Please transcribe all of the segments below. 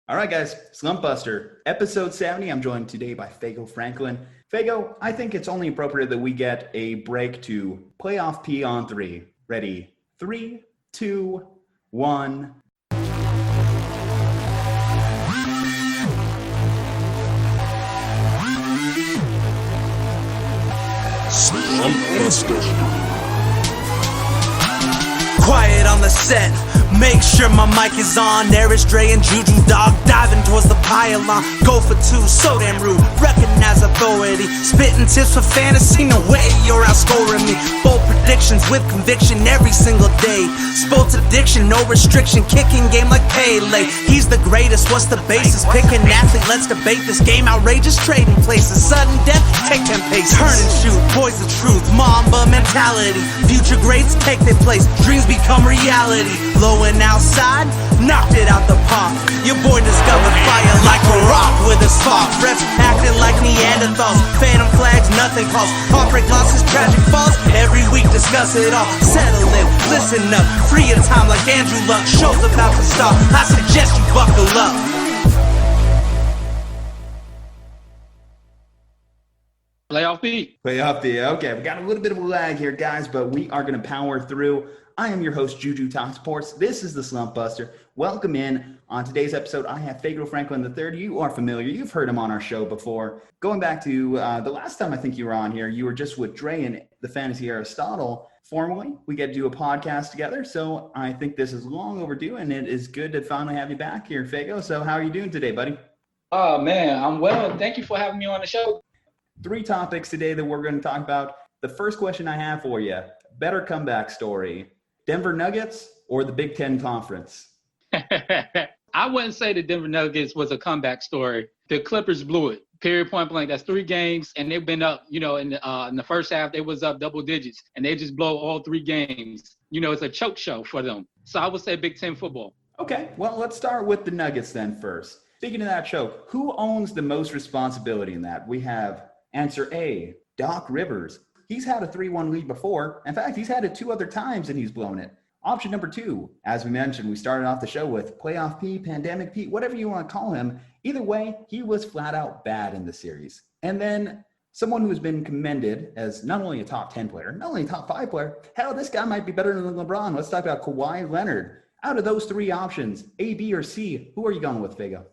All right, guys, Slumpbuster, episode 70. I'm joined today by Fago Franklin. Fago, I think it's only appropriate that we get a break to playoff P on three. Ready? 3, 2, 1. Slumpbuster. Quiet on the set, make sure my mic is on. There is Dre and Juju, dog, diving towards the pylon. Go for two, so damn rude, recognize authority. Spitting tips for fantasy, no way you're outscoring me. Bold predictions with conviction every single day. Sports addiction, no restriction, kicking game like Pele. He's the greatest, what's the basis? Pick an athlete, let's debate this game. Outrageous trading places, sudden death, take 10 paces. Turn and shoot, boys the truth, Mamba mentality. Future greats take their place, dreams become reality. Low and outside, knocked it out the park. Your boy discovered fire like a rock with a spark. Refs acting like Neanderthals. Phantom flags, nothing calls. Heartbreak losses, tragic falls. Every week discuss it all. Settle in, listen up. Free your time like Andrew Luck. Show's about to start. I suggest you buckle up. Playoff B. Playoff P. Okay, we got a little bit of a lag here, guys, but we are going to power through. I am your host, Juju Talk Sports. This is the Slumpbuster. Welcome in. On today's episode, I have Fago Franklin III. You are familiar. You've heard him on our show before. Going back to the last time I think you were on here, you were just with Dre and the Fantasy Aristotle. Formally, we get to do a podcast together, so I think this is long overdue, and it is good to finally have you back here, Fago. So how are you doing today, buddy? Oh, man, I'm well. Thank you for having me on the show. 3 topics today that we're going to talk about. The first question I have for you, better comeback story, Denver Nuggets or the Big Ten Conference? I wouldn't say the Denver Nuggets was a comeback story. The Clippers blew it, period, point blank. That's 3 games, and they've been up, in the first half, they was up double digits, and they just blow all 3 games. It's a choke show for them. So I would say Big Ten football. Okay, well, let's start with the Nuggets then first. Speaking of that choke, who owns the most responsibility in that? We have answer A, Doc Rivers. He's had a 3-1 lead before. In fact, he's had it 2 other times and he's blown it. Option number 2, as we mentioned, we started off the show with Playoff P, Pandemic P, whatever you want to call him. Either way, he was flat out bad in the series. And then someone who's been commended as not only a top 10 player, not only a top 5 player, hell, this guy might be better than LeBron. Let's talk about Kawhi Leonard. Out of those 3 options, A, B, or C, who are you going with, Fago?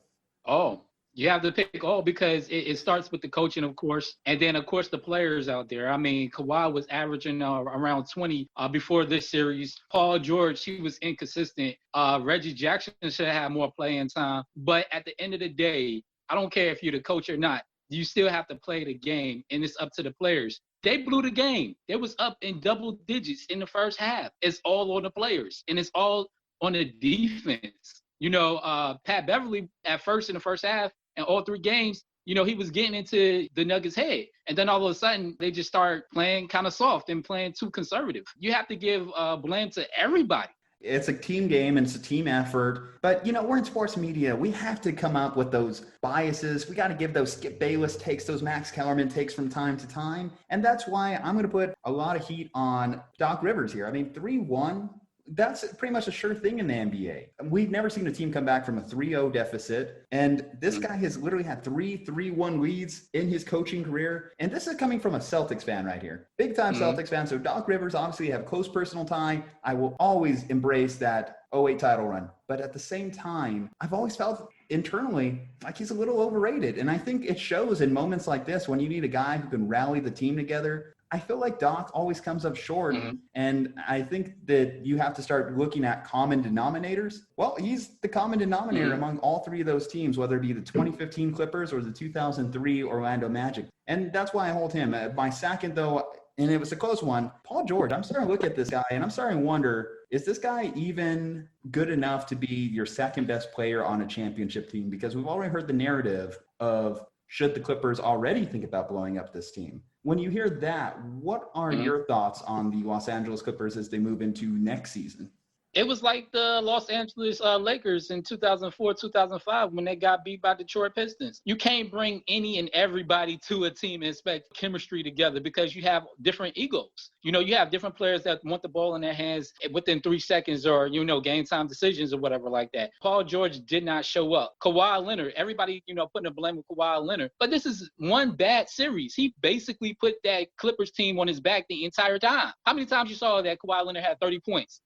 Oh, you have to pick all because it starts with the coaching, of course, and then, of course, the players out there. I mean, Kawhi was averaging around 20 before this series. Paul George, he was inconsistent. Reggie Jackson should have had more playing time. But at the end of the day, I don't care if you're the coach or not. You still have to play the game, and it's up to the players. They blew the game. They was up in double digits in the first half. It's all on the players, and it's all on the defense. Pat Beverly at first in the first half, and all 3 games, he was getting into the Nuggets' head. And then all of a sudden, they just start playing kind of soft and playing too conservative. You have to give blame to everybody. It's a team game and it's a team effort. But, we're in sports media. We have to come up with those biases. We got to give those Skip Bayless takes, those Max Kellerman takes from time to time. And that's why I'm going to put a lot of heat on Doc Rivers here. I mean, 3-1. That's pretty much a sure thing in the NBA. We've never seen a team come back from a 3-0 deficit. And this guy has literally had 3-1 leads in his coaching career. And this is coming from a Celtics fan right here. Big time Celtics fan. So Doc Rivers obviously have a close personal tie. I will always embrace that 08 title run. But at the same time, I've always felt internally like he's a little overrated. And I think it shows in moments like this when you need a guy who can rally the team together. I feel like Doc always comes up short, and I think that you have to start looking at common denominators. Well, he's the common denominator among all 3 of those teams, whether it be the 2015 Clippers or the 2003 Orlando Magic. And that's why I hold him. My second, though, and it was a close one, Paul George. I'm starting to look at this guy, and I'm starting to wonder, is this guy even good enough to be your second best player on a championship team? Because we've already heard the narrative of should the Clippers already think about blowing up this team. When you hear that, what are your thoughts on the Los Angeles Clippers as they move into next season? It was like the Los Angeles Lakers in 2004, 2005 when they got beat by Detroit Pistons. You can't bring any and everybody to a team and expect chemistry together because you have different egos. You have different players that want the ball in their hands within 3 seconds or, game time decisions or whatever like that. Paul George did not show up. Kawhi Leonard, everybody, putting the blame on Kawhi Leonard. But this is one bad series. He basically put that Clippers team on his back the entire time. How many times you saw that Kawhi Leonard had 30 points?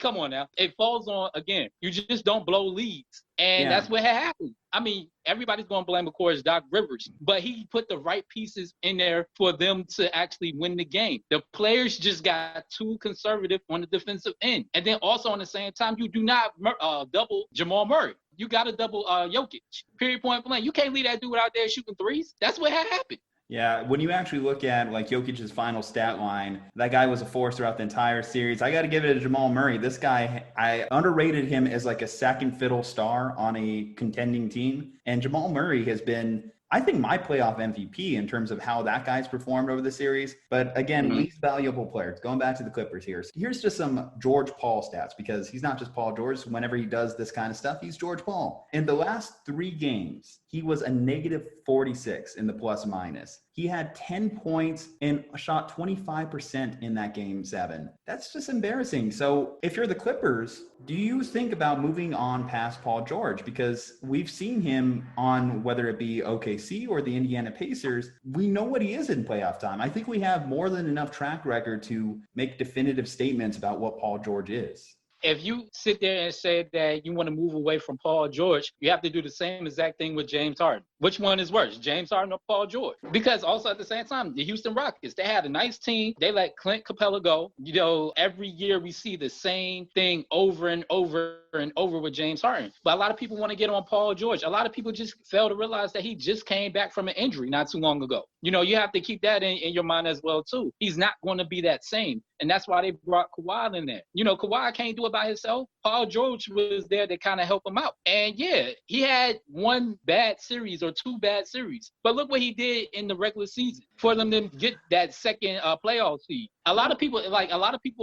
Come on now. It falls on, again, you just don't blow leads. And that's what had happened. I mean, everybody's going to blame, of course, Doc Rivers. But he put the right pieces in there for them to actually win the game. The players just got too conservative on the defensive end. And then also, on the same time, you do not double Jamal Murray. You got to double Jokic. Period, point blank. You can't leave that dude out there shooting threes. That's what had happened. Yeah, when you actually look at like Jokic's final stat line, that guy was a force throughout the entire series. I got to give it to Jamal Murray. This guy, I underrated him as like a second fiddle star on a contending team. And Jamal Murray has been, I think, my playoff MVP in terms of how that guy's performed over the series. But again, least valuable player. Going back to the Clippers here. Here's just some George Paul stats, because he's not just Paul George. Whenever he does this kind of stuff, he's George Paul. In the last 3 games, he was a negative 46 in the plus minus. He had 10 points and shot 25% in that game 7. That's just embarrassing. So if you're the Clippers, do you think about moving on past Paul George? Because we've seen him on, whether it be OKC or the Indiana Pacers, we know what he is in playoff time. I think we have more than enough track record to make definitive statements about what Paul George is. If you sit there and say that you want to move away from Paul George, you have to do the same exact thing with James Harden. Which one is worse, James Harden or Paul George? Because also at the same time, the Houston Rockets, they had a nice team. They let Clint Capella go. Every year we see the same thing over and over and over with James Harden. But a lot of people want to get on Paul George. A lot of people just fail to realize that he just came back from an injury not too long ago. You have to keep that in your mind as well, too. He's not going to be that same. And that's why they brought Kawhi in there. Kawhi can't do it by himself. Paul George was there to kind of help him out. And yeah, he had 1 bad series or 2 bad series. But look what he did in the regular season for them to get that second playoff seed. A lot of people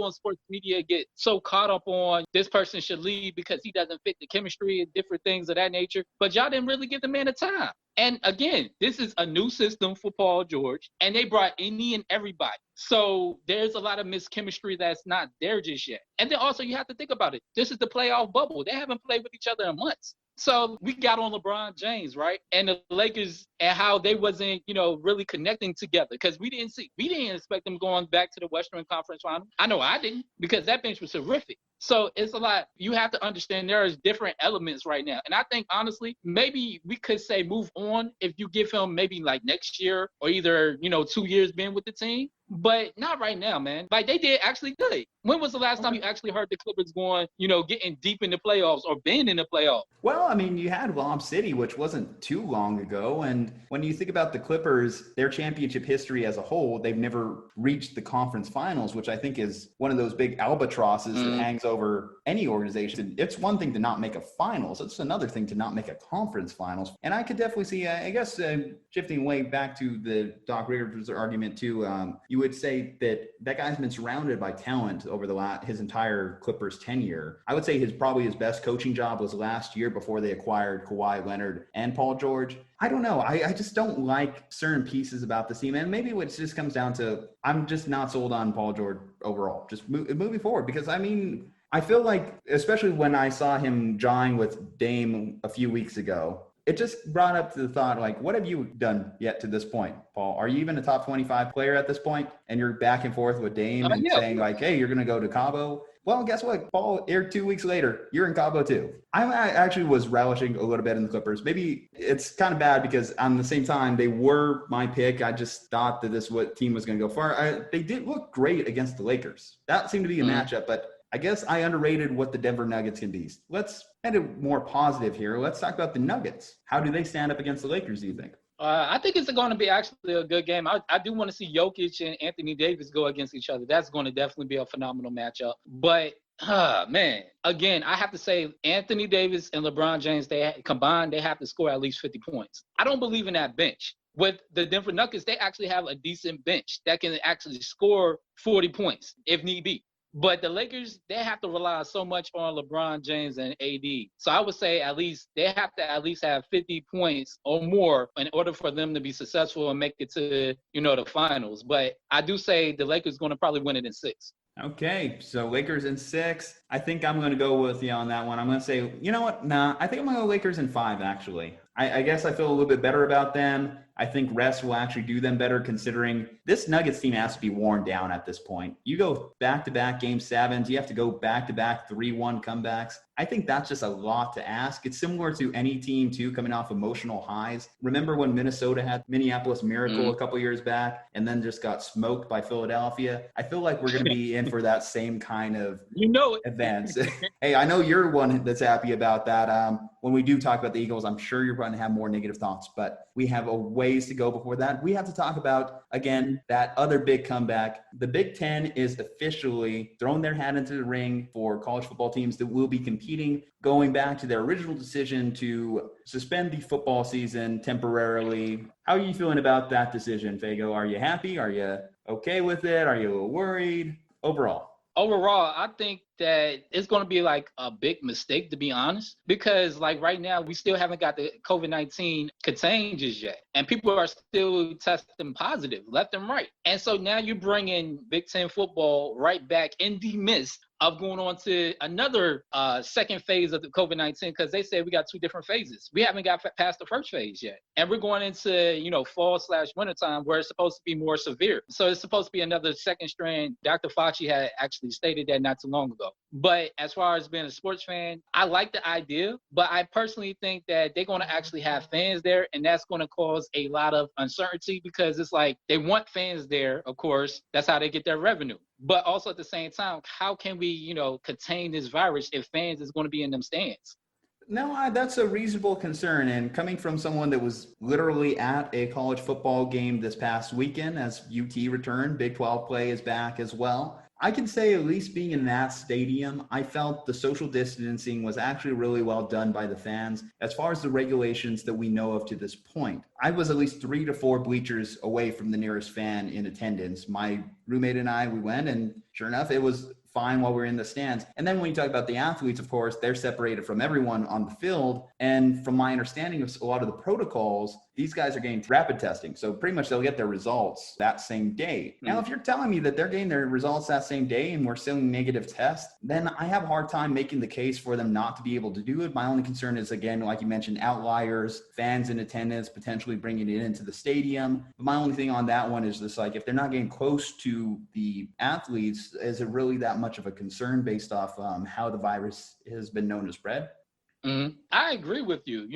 on sports media get so caught up on this person should leave because he doesn't fit the chemistry and different things of that nature. But y'all didn't really give the man the time. And again, this is a new system for Paul George, and they brought any and everybody. So there's a lot of mischemistry that's not there just yet. And then also you have to think about it. This is the playoff bubble. They haven't played with each other in months. So we got on LeBron James, right? And the Lakers and how they wasn't, really connecting together because we didn't expect them going back to the Western Conference Final. I know I didn't, because that bench was terrific. So it's a lot. You have to understand there is different elements right now. And I think, honestly, maybe we could say move on if you give him maybe like next year or either, 2 years being with the team. But not right now, man. Like, they did actually good. When was the last time you actually heard the Clippers going, getting deep in the playoffs or being in the playoffs? Well, I mean, you had Lob City, which wasn't too long ago. And when you think about the Clippers, their championship history as a whole, they've never reached the conference finals, which I think is one of those big albatrosses that hangs over any organization. It's one thing to not make a finals. It's another thing to not make a conference finals. And I could definitely see, I guess, shifting way back to the Doc Rivers argument too, you would say that guy's been surrounded by talent over his entire Clippers tenure. I would say his best coaching job was last year before they acquired Kawhi Leonard and Paul George. I don't know. I just don't like certain pieces about the team. And maybe it just comes down to I'm just not sold on Paul George overall, just moving forward. Because, I mean, I feel like, especially when I saw him jawing with Dame a few weeks ago, it just brought up to the thought, like, what have you done yet to this point, Paul? Are you even a top 25 player at this point? And you're back and forth with Dame and saying, like, hey, you're going to go to Cabo. Well, guess what, Paul? 2 weeks later, you're in Cabo too. I actually was relishing a little bit in the Clippers. Maybe it's kind of bad because on the same time, they were my pick. I just thought that this team was going to go far. They did look great against the Lakers. That seemed to be a matchup, but I guess I underrated what the Denver Nuggets can be. Let's end it more positive here. Let's talk about the Nuggets. How do they stand up against the Lakers, do you think? I think it's going to be actually a good game. I do want to see Jokic and Anthony Davis go against each other. That's going to definitely be a phenomenal matchup. But, man, again, I have to say Anthony Davis and LeBron James, combined, they have to score at least 50 points. I don't believe in that bench. With the Denver Nuggets, they actually have a decent bench that can actually score 40 points if need be. But the Lakers, they have to rely so much on LeBron James and AD. So I would say at least they have to at least have 50 points or more in order for them to be successful and make it to, the finals. But I do say the Lakers going to probably win it in 6. Okay, so Lakers in 6. I think I'm going to go with you on that one. I'm going to say, you know what? Nah, I think I'm going to go Lakers in 5, actually. I guess I feel a little bit better about them. I think rest will actually do them better, considering this Nuggets team has to be worn down at this point. You go back-to-back Game 7s. You have to go back-to-back 3-1 comebacks. I think that's just a lot to ask. It's similar to any team, too, coming off emotional highs. Remember when Minnesota had Minneapolis Miracle a couple years back and then just got smoked by Philadelphia? I feel like we're going to be in for that same kind of events. Hey, I know you're one that's happy about that. When we do talk about the Eagles, I'm sure you're going to have more negative thoughts, but we have a ways to go before that. We have to talk about, again, that other big comeback. The Big Ten is officially throwing their hat into the ring for college football teams that will be competing, going back to their original decision to suspend the football season temporarily. How are you feeling about that decision, Fago? Are you happy? Are you okay with it? Are you a little worried? Overall, I think that it's going to be like a big mistake, to be honest, because like right now, we still haven't got the COVID-19 contained just yet. And people are still testing positive left and right. And so now you're bringing Big Ten football right back in the midst of going on to another second phase of the COVID-19, because they said we got 2 different phases. We haven't got past the first phase yet. And we're going into, fall/winter time where it's supposed to be more severe. So it's supposed to be another second strand. Dr. Fauci had actually stated that not too long ago. But as far as being a sports fan, I like the idea, but I personally think that they're going to actually have fans there, and that's going to cause a lot of uncertainty, because it's like they want fans there, of course. That's how they get their revenue. But also at the same time, how can we, contain this virus if fans is going to be in them stands? No, that's a reasonable concern. And coming from someone that was literally at a college football game this past weekend as UT returned, Big 12 play is back as well. I can say, at least being in that stadium, I felt the social distancing was actually really well done by the fans as far as the regulations that we know of to this point. I was at least 3 to 4 bleachers away from the nearest fan in attendance. My roommate and I, we went, and sure enough, it was fine while we were in the stands. And then when you talk about the athletes, of course, they're separated from everyone on the field. And from my understanding of a lot of the protocols, these guys are getting rapid testing. So pretty much they'll get their results that same day. Now, if you're telling me that they're getting their results that same day and we're still negative tests, then I have a hard time making the case for them not to be able to do it. My only concern is, again, like you mentioned, outliers, fans in attendance, potentially bringing it into the stadium. But my only thing on that one is just like, if they're not getting close to the athletes, is it really that much of a concern based off how the virus has been known to spread? I agree with you,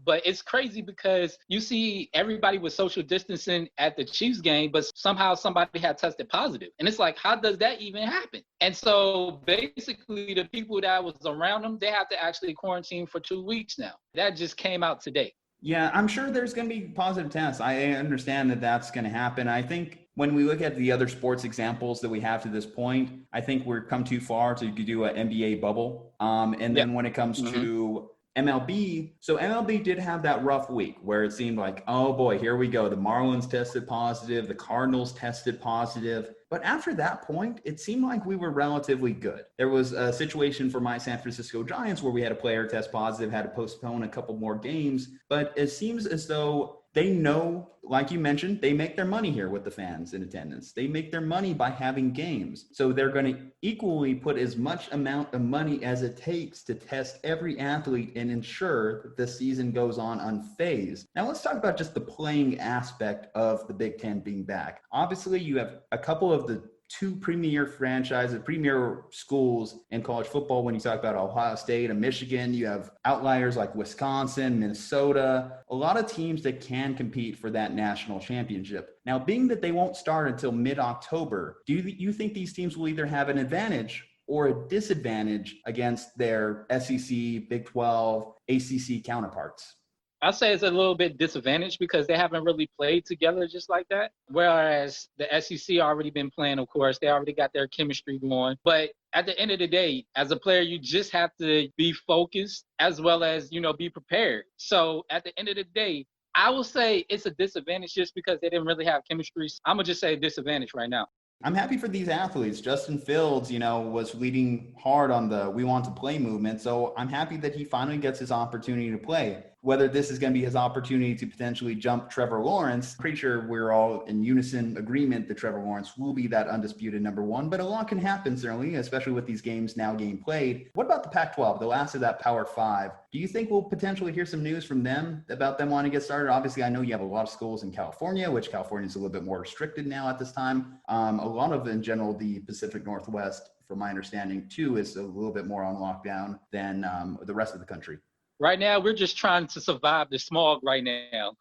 but it's crazy because you see everybody with social distancing at the Chiefs game, but somehow somebody had tested positive. And it's like, how does that even happen? And so basically the people that was around them, they have to actually quarantine for 2 weeks now. That just came out today. Yeah, I'm sure there's going to be positive tests. I understand that that's going to happen. I think when we look at the other sports examples that we have to this point, I think we're come too far to do an NBA bubble. And then when it comes to MLB, so MLB did have that rough week where it seemed like, oh boy, here we go. The Marlins tested positive, the Cardinals tested positive. But after that point, it seemed like we were relatively good. There was a situation for my San Francisco Giants where we had a player test positive, had to postpone a couple more games. But it seems as though they know, like you mentioned, they make their money here with the fans in attendance. They make their money by having games. So they're going to equally put as much amount of money as it takes to test every athlete and ensure that the season goes on unfazed. Now let's talk about just the playing aspect of the Big Ten being back. Obviously, you have a couple of the 2 premier franchises, premier schools in college football. When you talk about Ohio State and Michigan, you have outliers like Wisconsin, Minnesota, a lot of teams that can compete for that national championship. Now, being that they won't start until mid-October, do you think these teams will either have an advantage or a disadvantage against their SEC, Big 12, ACC counterparts? I say it's a little bit disadvantaged because they haven't really played together just like that. Whereas the SEC already been playing, of course, they already got their chemistry going. But at the end of the day, as a player, you just have to be focused as well as, be prepared. So at the end of the day, I will say it's a disadvantage just because they didn't really have chemistry. I'm going to just say disadvantage right now. I'm happy for these athletes. Justin Fields, was leading hard on the We Want to Play movement. So I'm happy that he finally gets his opportunity to play. Whether this is going to be his opportunity to potentially jump Trevor Lawrence, pretty sure we're all in unison agreement that Trevor Lawrence will be that undisputed number one, but a lot can happen certainly, especially with these games now getting played. What about the Pac-12, the last of that Power 5? Do you think we'll potentially hear some news from them about them wanting to get started? Obviously, I know you have a lot of schools in California, which California is a little bit more restricted now at this time. A lot of, in general, the Pacific Northwest, from my understanding, too, is a little bit more on lockdown than the rest of the country. Right now, we're just trying to survive the smog right now,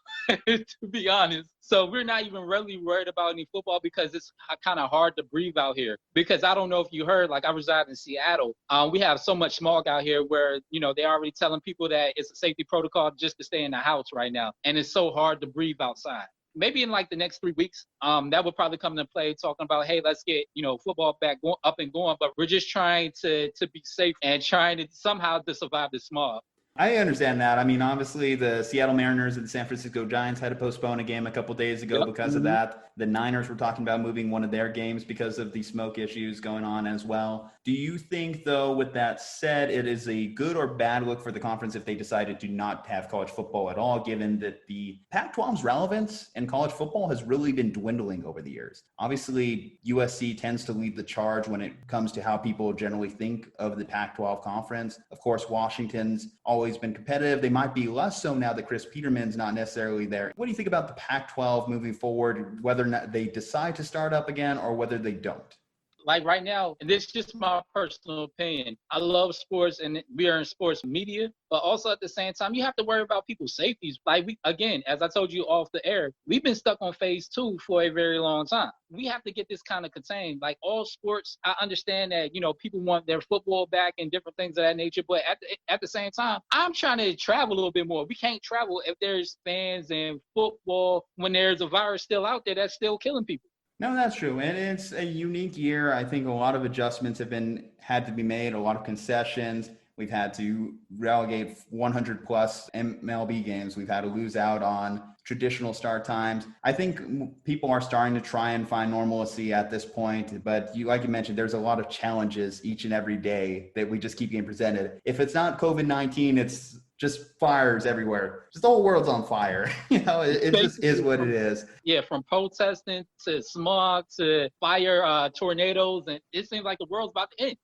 to be honest. So we're not even really worried about any football because it's kind of hard to breathe out here. Because I don't know if you heard, like I reside in Seattle. We have so much smog out here where, they're already telling people that it's a safety protocol just to stay in the house right now. And it's so hard to breathe outside. Maybe in like the next 3 weeks, that will probably come into play, talking about, hey, let's get, football back up and going. But we're just trying to be safe and trying to somehow to survive the smog. I understand that. I mean, obviously, the Seattle Mariners and the San Francisco Giants had to postpone a game a couple days ago because of that. The Niners were talking about moving one of their games because of the smoke issues going on as well. Do you think, though, with that said, it is a good or bad look for the conference if they decided to not have college football at all, given that the Pac-12's relevance in college football has really been dwindling over the years? Obviously, USC tends to lead the charge when it comes to how people generally think of the Pac-12 conference. Of course, Washington's always been competitive. They might be less so now that Chris Peterman's not necessarily there. What do you think about the Pac-12 moving forward, whether or not they decide to start up again or whether they don't? Like right now, and this is just my personal opinion, I love sports and we are in sports media, but also at the same time, you have to worry about people's safeties. Like again, as I told you off the air, we've been stuck on phase 2 for a very long time. We have to get this kind of contained. Like all sports, I understand that, people want their football back and different things of that nature, but at the same time, I'm trying to travel a little bit more. We can't travel if there's fans and football when there's a virus still out there that's still killing people. No, that's true. And it's a unique year. I think a lot of adjustments have had to be made, a lot of concessions. We've had to relegate 100 plus MLB games. We've had to lose out on traditional start times. I think people are starting to try and find normalcy at this point. But like you mentioned, there's a lot of challenges each and every day that we just keep getting presented. If it's not COVID-19, it's just fires everywhere. Just the whole world's on fire. It just is what it is. Yeah, from protesting to smog to fire, tornadoes, and it seems like the world's about to end.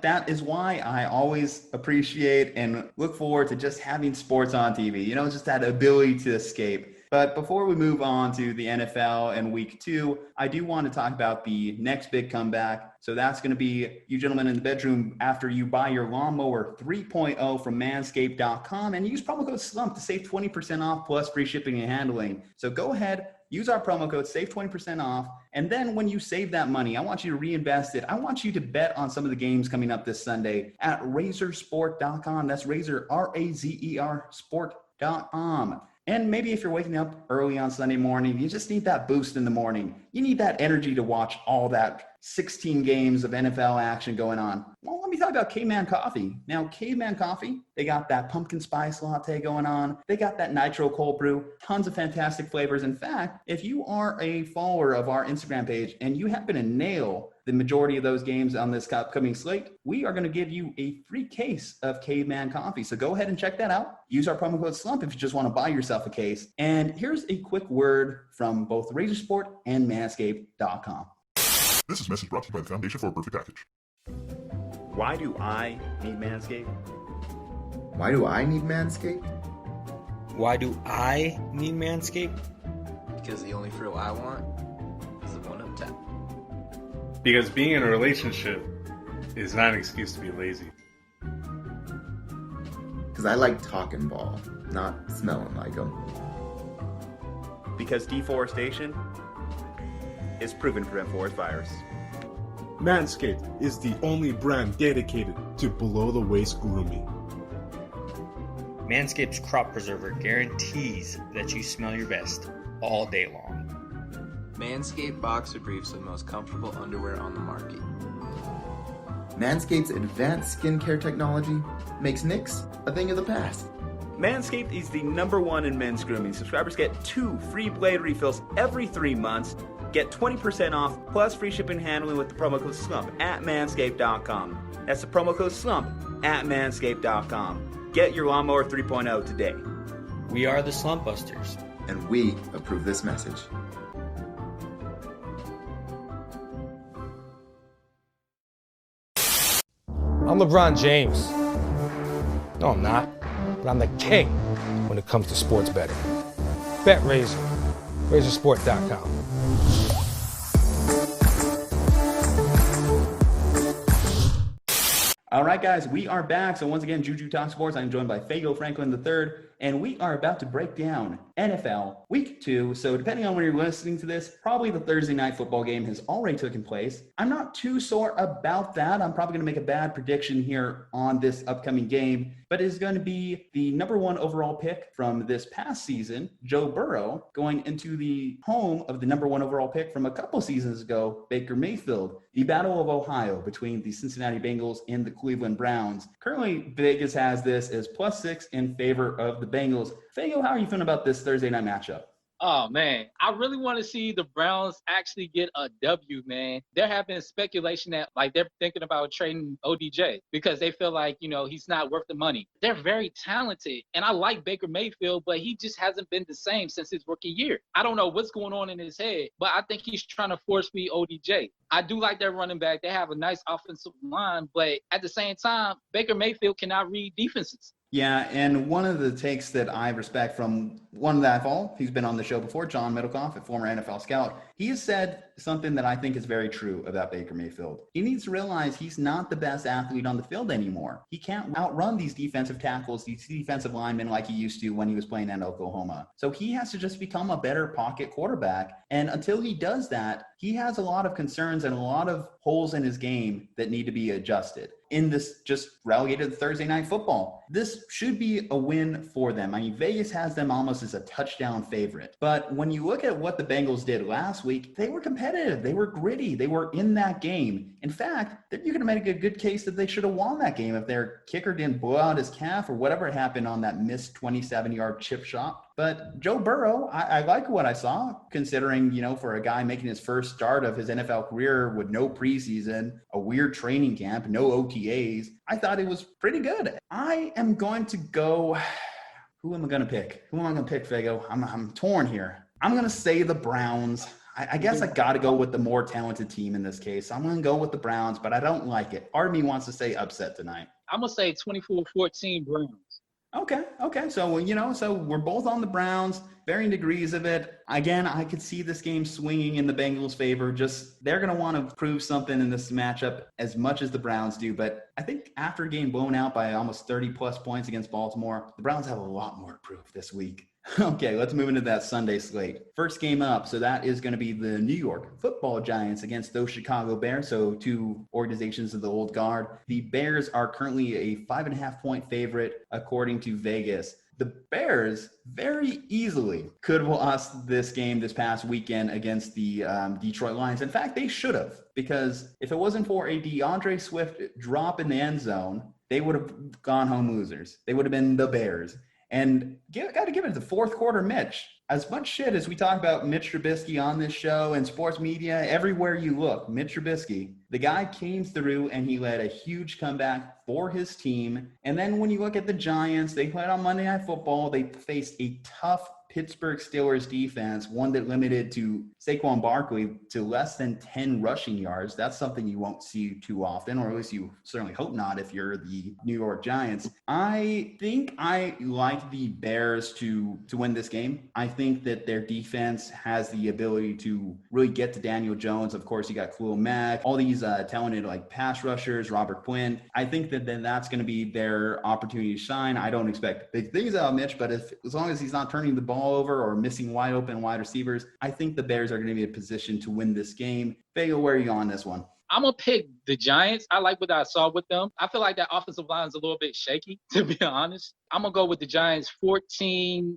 That is why I always appreciate and look forward to just having sports on TV. Just that ability to escape. But before we move on to the NFL and week 2, I do want to talk about the next big comeback. So that's going to be you gentlemen in the bedroom after you buy your lawnmower 3.0 from manscaped.com and use promo code SLUMP to save 20% off plus free shipping and handling. So go ahead, use our promo code, save 20% off. And then when you save that money, I want you to reinvest it. I want you to bet on some of the games coming up this Sunday at razorsport.com. That's Razor, R-A-Z-E-R sport.com. And maybe if you're waking up early on Sunday morning, you just need that boost in the morning. You need that energy to watch all that 16 games of NFL action going on. Well, let me talk about Caveman Coffee. Now, Caveman Coffee, they got that pumpkin spice latte going on. They got that nitro cold brew, tons of fantastic flavors. In fact, if you are a follower of our Instagram page and you happen to nail the majority of those games on this upcoming slate, we are going to give you a free case of Caveman Coffee. So go ahead and check that out. Use our promo code SLUMP if you just want to buy yourself a case. And here's a quick word from both Razor Sport and manscaped.com. This is a message brought to you by the Foundation for a Perfect Package. Why do I need Manscaped? Why do I need Manscaped? Why do I need Manscaped? Because the only frill I want is the one up top. Because being in a relationship is not an excuse to be lazy. Because I like talking ball, not smelling like them. Because deforestation is proven to prevent forest fires. Manscaped is the only brand dedicated to below-the-waist grooming. Manscaped's Crop Preserver guarantees that you smell your best all day long. Manscaped Boxer Briefs are the most comfortable underwear on the market. Manscaped's advanced skincare technology makes nicks a thing of the past. Manscaped is the #1 in men's grooming. Subscribers get 2 free blade refills every 3 months. Get 20% off plus free shipping and handling with the promo code SLUMP at manscaped.com. That's the promo code SLUMP at manscaped.com. Get your Lawnmower 3.0 today. We are the Slumpbusters. And we approve this message. I'm LeBron James. No, I'm not. But I'm the king when it comes to sports betting. Bet Razor. RazorSport.com. All right, guys, we are back. So once again, Juju Talk Sports. I'm joined by Fago Franklin III, and we are about to break down NFL Week 2. So depending on when you're listening to this, probably the Thursday night football game has already taken place. I'm not too sore about that. I'm probably going to make a bad prediction here on this upcoming game, but it's going to be the #1 overall pick from this past season, Joe Burrow, going into the home of the #1 overall pick from a couple seasons ago, Baker Mayfield. The Battle of Ohio between the Cincinnati Bengals and the Cleveland Browns. Currently, Vegas has this as +6 in favor of the Bengals. Fago, how are you feeling about this Thursday night matchup? Oh, man, I really want to see the Browns actually get a W, man. There have been speculation that, like, they're thinking about trading ODJ because they feel like, you know, he's not worth the money. They're very talented, and I like Baker Mayfield, but he just hasn't been the same since his rookie year. I don't know what's going on in his head, but I think he's trying to force feed ODJ. I do like their running back. They have a nice offensive line, but at the same time, Baker Mayfield cannot read defenses. Yeah, and one of the takes that I respect from one that I follow, he's been on the show before, John Middlecoff, a former NFL scout, he has said something that I think is very true about Baker Mayfield. He needs to realize he's not the best athlete on the field anymore. He can't outrun these defensive tackles, these defensive linemen like he used to when he was playing at Oklahoma. So he has to just become a better pocket quarterback. And until he does that, he has a lot of concerns and a lot of holes in his game that need to be adjusted. In this just relegated Thursday night football, this should be a win for them. I mean, Vegas has them almost as a touchdown favorite. But when you look at what the Bengals did last week, they were competitive. They were gritty. They were in that game. In fact, you can make a good case that they should have won that game if their kicker didn't blow out his calf or whatever happened on that missed 27-yard chip shot. But Joe Burrow, I like what I saw, considering, you know, for a guy making his first start of his NFL career with no preseason, a weird training camp, no OTAs. I thought it was pretty good. I am going to go. Who am I going to pick? Who am I going to pick, Fago? I'm torn here. I'm going to say the Browns. I guess I got to go with the more talented team in this case. I'm going to go with the Browns, but I don't like it. Part of me wants to say upset tonight. I'm going to say 24-14 Browns. Okay. So, you know, so we're both on the Browns, varying degrees of it. Again, I could see this game swinging in the Bengals' favor. Just they're going to want to prove something in this matchup as much as the Browns do. But I think after a game blown out by almost 30-plus points against Baltimore, the Browns have a lot more to prove this week. Okay, let's move into that Sunday slate. First game up, so that is going to be the New York Football Giants against those Chicago Bears, so two organizations of the old guard. The Bears are currently a 5.5-point favorite according to Vegas. The Bears very easily could have lost this game this past weekend against the Detroit Lions. In fact, they should have, because if it wasn't for a DeAndre Swift drop in the end zone, they would have gone home losers. They would have been the Bears. And got to give it the fourth quarter Mitch. As much shit as we talk about Mitch Trubisky on this show and sports media, everywhere you look, Mitch Trubisky, the guy came through and he led a huge comeback for his team. And then when you look at the Giants, they played on Monday Night Football. They faced a tough Pittsburgh Steelers defense, one that limited to Saquon Barkley to less than 10 rushing yards. That's something you won't see too often, or at least you certainly hope not if you're the New York Giants. I think I like the Bears to win this game. I think that their defense has the ability to really get to Daniel Jones. Of course, you got Khalil Mack, all these talented like pass rushers, Robert Quinn. I think that then that's going to be their opportunity to shine. I don't expect big things out of Mitch, but as long as he's not turning the ball over or missing wide open wide receivers, I think the Bears are going to be in a position to win this game. Fago, where are you on this one? I'm going to pick the Giants. I like what I saw with them. I feel like that offensive line is a little bit shaky, to be honest. I'm going to go with the Giants 14-7.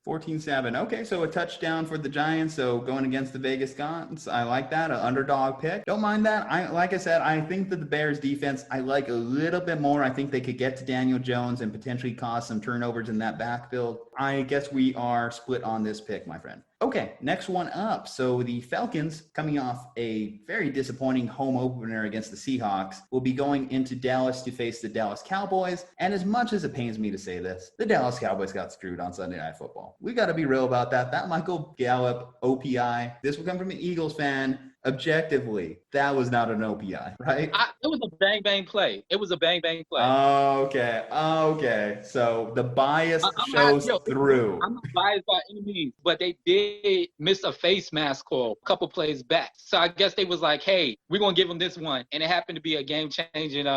14-7. Okay, so a touchdown for the Giants. So going against the Vegas Gods, I like that. An underdog pick. Don't mind that. Like I said, I think that the Bears defense, I like a little bit more. I think they could get to Daniel Jones and potentially cause some turnovers in that backfield. I guess we are split on this pick, my friend. Okay, next one up. So the Falcons, coming off a very disappointing home opener against the Seahawks, will be going into Dallas to face the Dallas Cowboys. And as much as it pains me to say this, the Dallas Cowboys got screwed on Sunday Night Football. We got to be real about that. That Michael Gallup OPI, this will come from an Eagles fan. Objectively, that was not an OPI, right? It was a bang play. It was a bang play. Okay. So the bias shows through. I'm not biased by any means, but they did miss a face mask call a couple plays back. So I guess they was like, hey, we're going to give them this one. And it happened to be a game-changing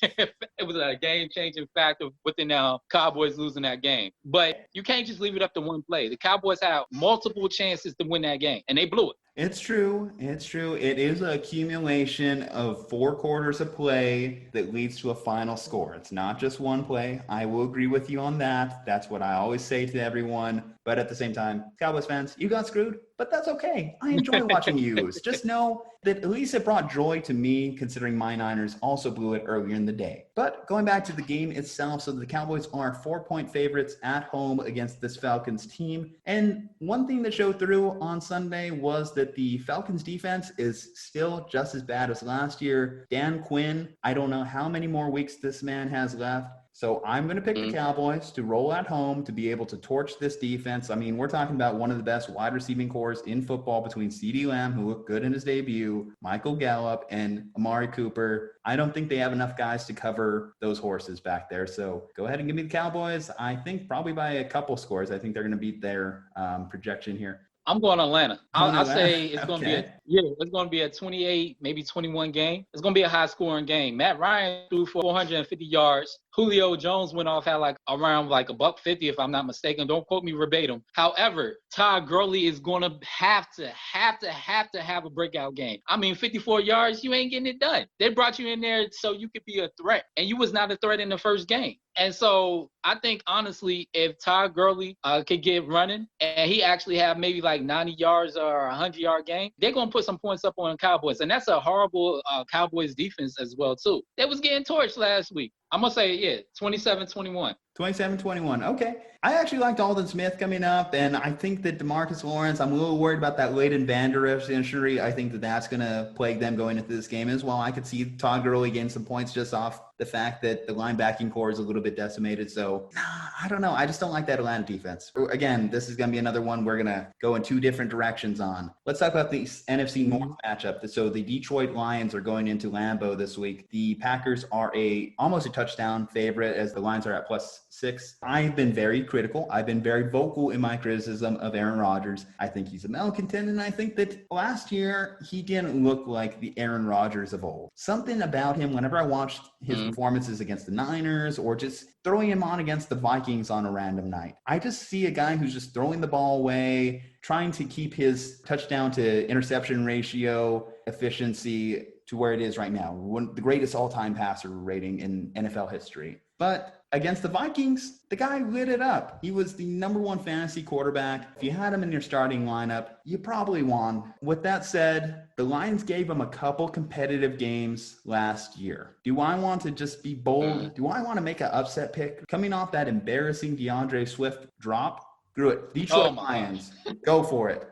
it was a game-changing factor within Cowboys losing that game. But you can't just leave it up to one play. The Cowboys had multiple chances to win that game, and they blew it. It's true. It is an accumulation of 4 quarters of play that leads to a final score. It's not just one play. I will agree with you on that. That's what I always say to everyone. But at the same time, Cowboys fans, you got screwed, but that's okay. I enjoy watching you. Just know that at least it brought joy to me, considering my Niners also blew it earlier in the day. But going back to the game itself, so the Cowboys are 4-point favorites at home against this Falcons team. And one thing that showed through on Sunday was that the Falcons defense is still just as bad as last year. Dan Quinn, I don't know how many more weeks this man has left. So I'm going to pick the Cowboys to roll at home to be able to torch this defense. I mean, we're talking about one of the best wide receiving cores in football between CeeDee Lamb, who looked good in his debut, Michael Gallup, and Amari Cooper. I don't think they have enough guys to cover those horses back there. So go ahead and give me the Cowboys. I think probably by a couple scores. I think they're going to beat their projection here. I'm going Atlanta. I'll say it's going to be a 28, maybe 21 game. It's going to be a high-scoring game. Matt Ryan threw for 450 yards. Julio Jones went off, had around $150, if I'm not mistaken. Don't quote me verbatim. However, Todd Gurley is going to have to have a breakout game. I mean, 54 yards, you ain't getting it done. They brought you in there so you could be a threat, and you was not a threat in the first game. And so I think, honestly, if Todd Gurley could get running and he actually have maybe 90 yards or a 100-yard game, they're going to put some points up on the Cowboys. And that's a horrible Cowboys defense as well, too. They was getting torched last week. I'm going to say, 27-21. 27-21. Okay. I actually liked Aldon Smith coming up, and I think that DeMarcus Lawrence, I'm a little worried about that Leighton Vander Esch injury. I think that that's going to plague them going into this game as well. I could see Todd Gurley getting some points just off the fact that the linebacking core is a little bit decimated. So, I don't know. I just don't like that Atlanta defense. Again, this is going to be another one we're going to go in 2 different directions on. Let's talk about the NFC North matchup. So the Detroit Lions are going into Lambeau this week. The Packers are almost a touchdown favorite, as the Lions are at +6. I've been very critical. I've been very vocal in my criticism of Aaron Rodgers. I think he's a malcontent, and I think that last year he didn't look like the Aaron Rodgers of old. Something about him, whenever I watched his performances against the Niners or just throwing him on against the Vikings on a random night, I just see a guy who's just throwing the ball away, trying to keep his touchdown to interception ratio efficiency to where it is right now, the greatest all-time passer rating in NFL history. But against the Vikings, the guy lit it up. He was the #1 fantasy quarterback. If you had him in your starting lineup, you probably won. With that said, the Lions gave him a couple competitive games last year. Do I want to just be bold? Do I want to make an upset pick? Coming off that embarrassing DeAndre Swift drop? Screw it. Detroit Lions. Go for it.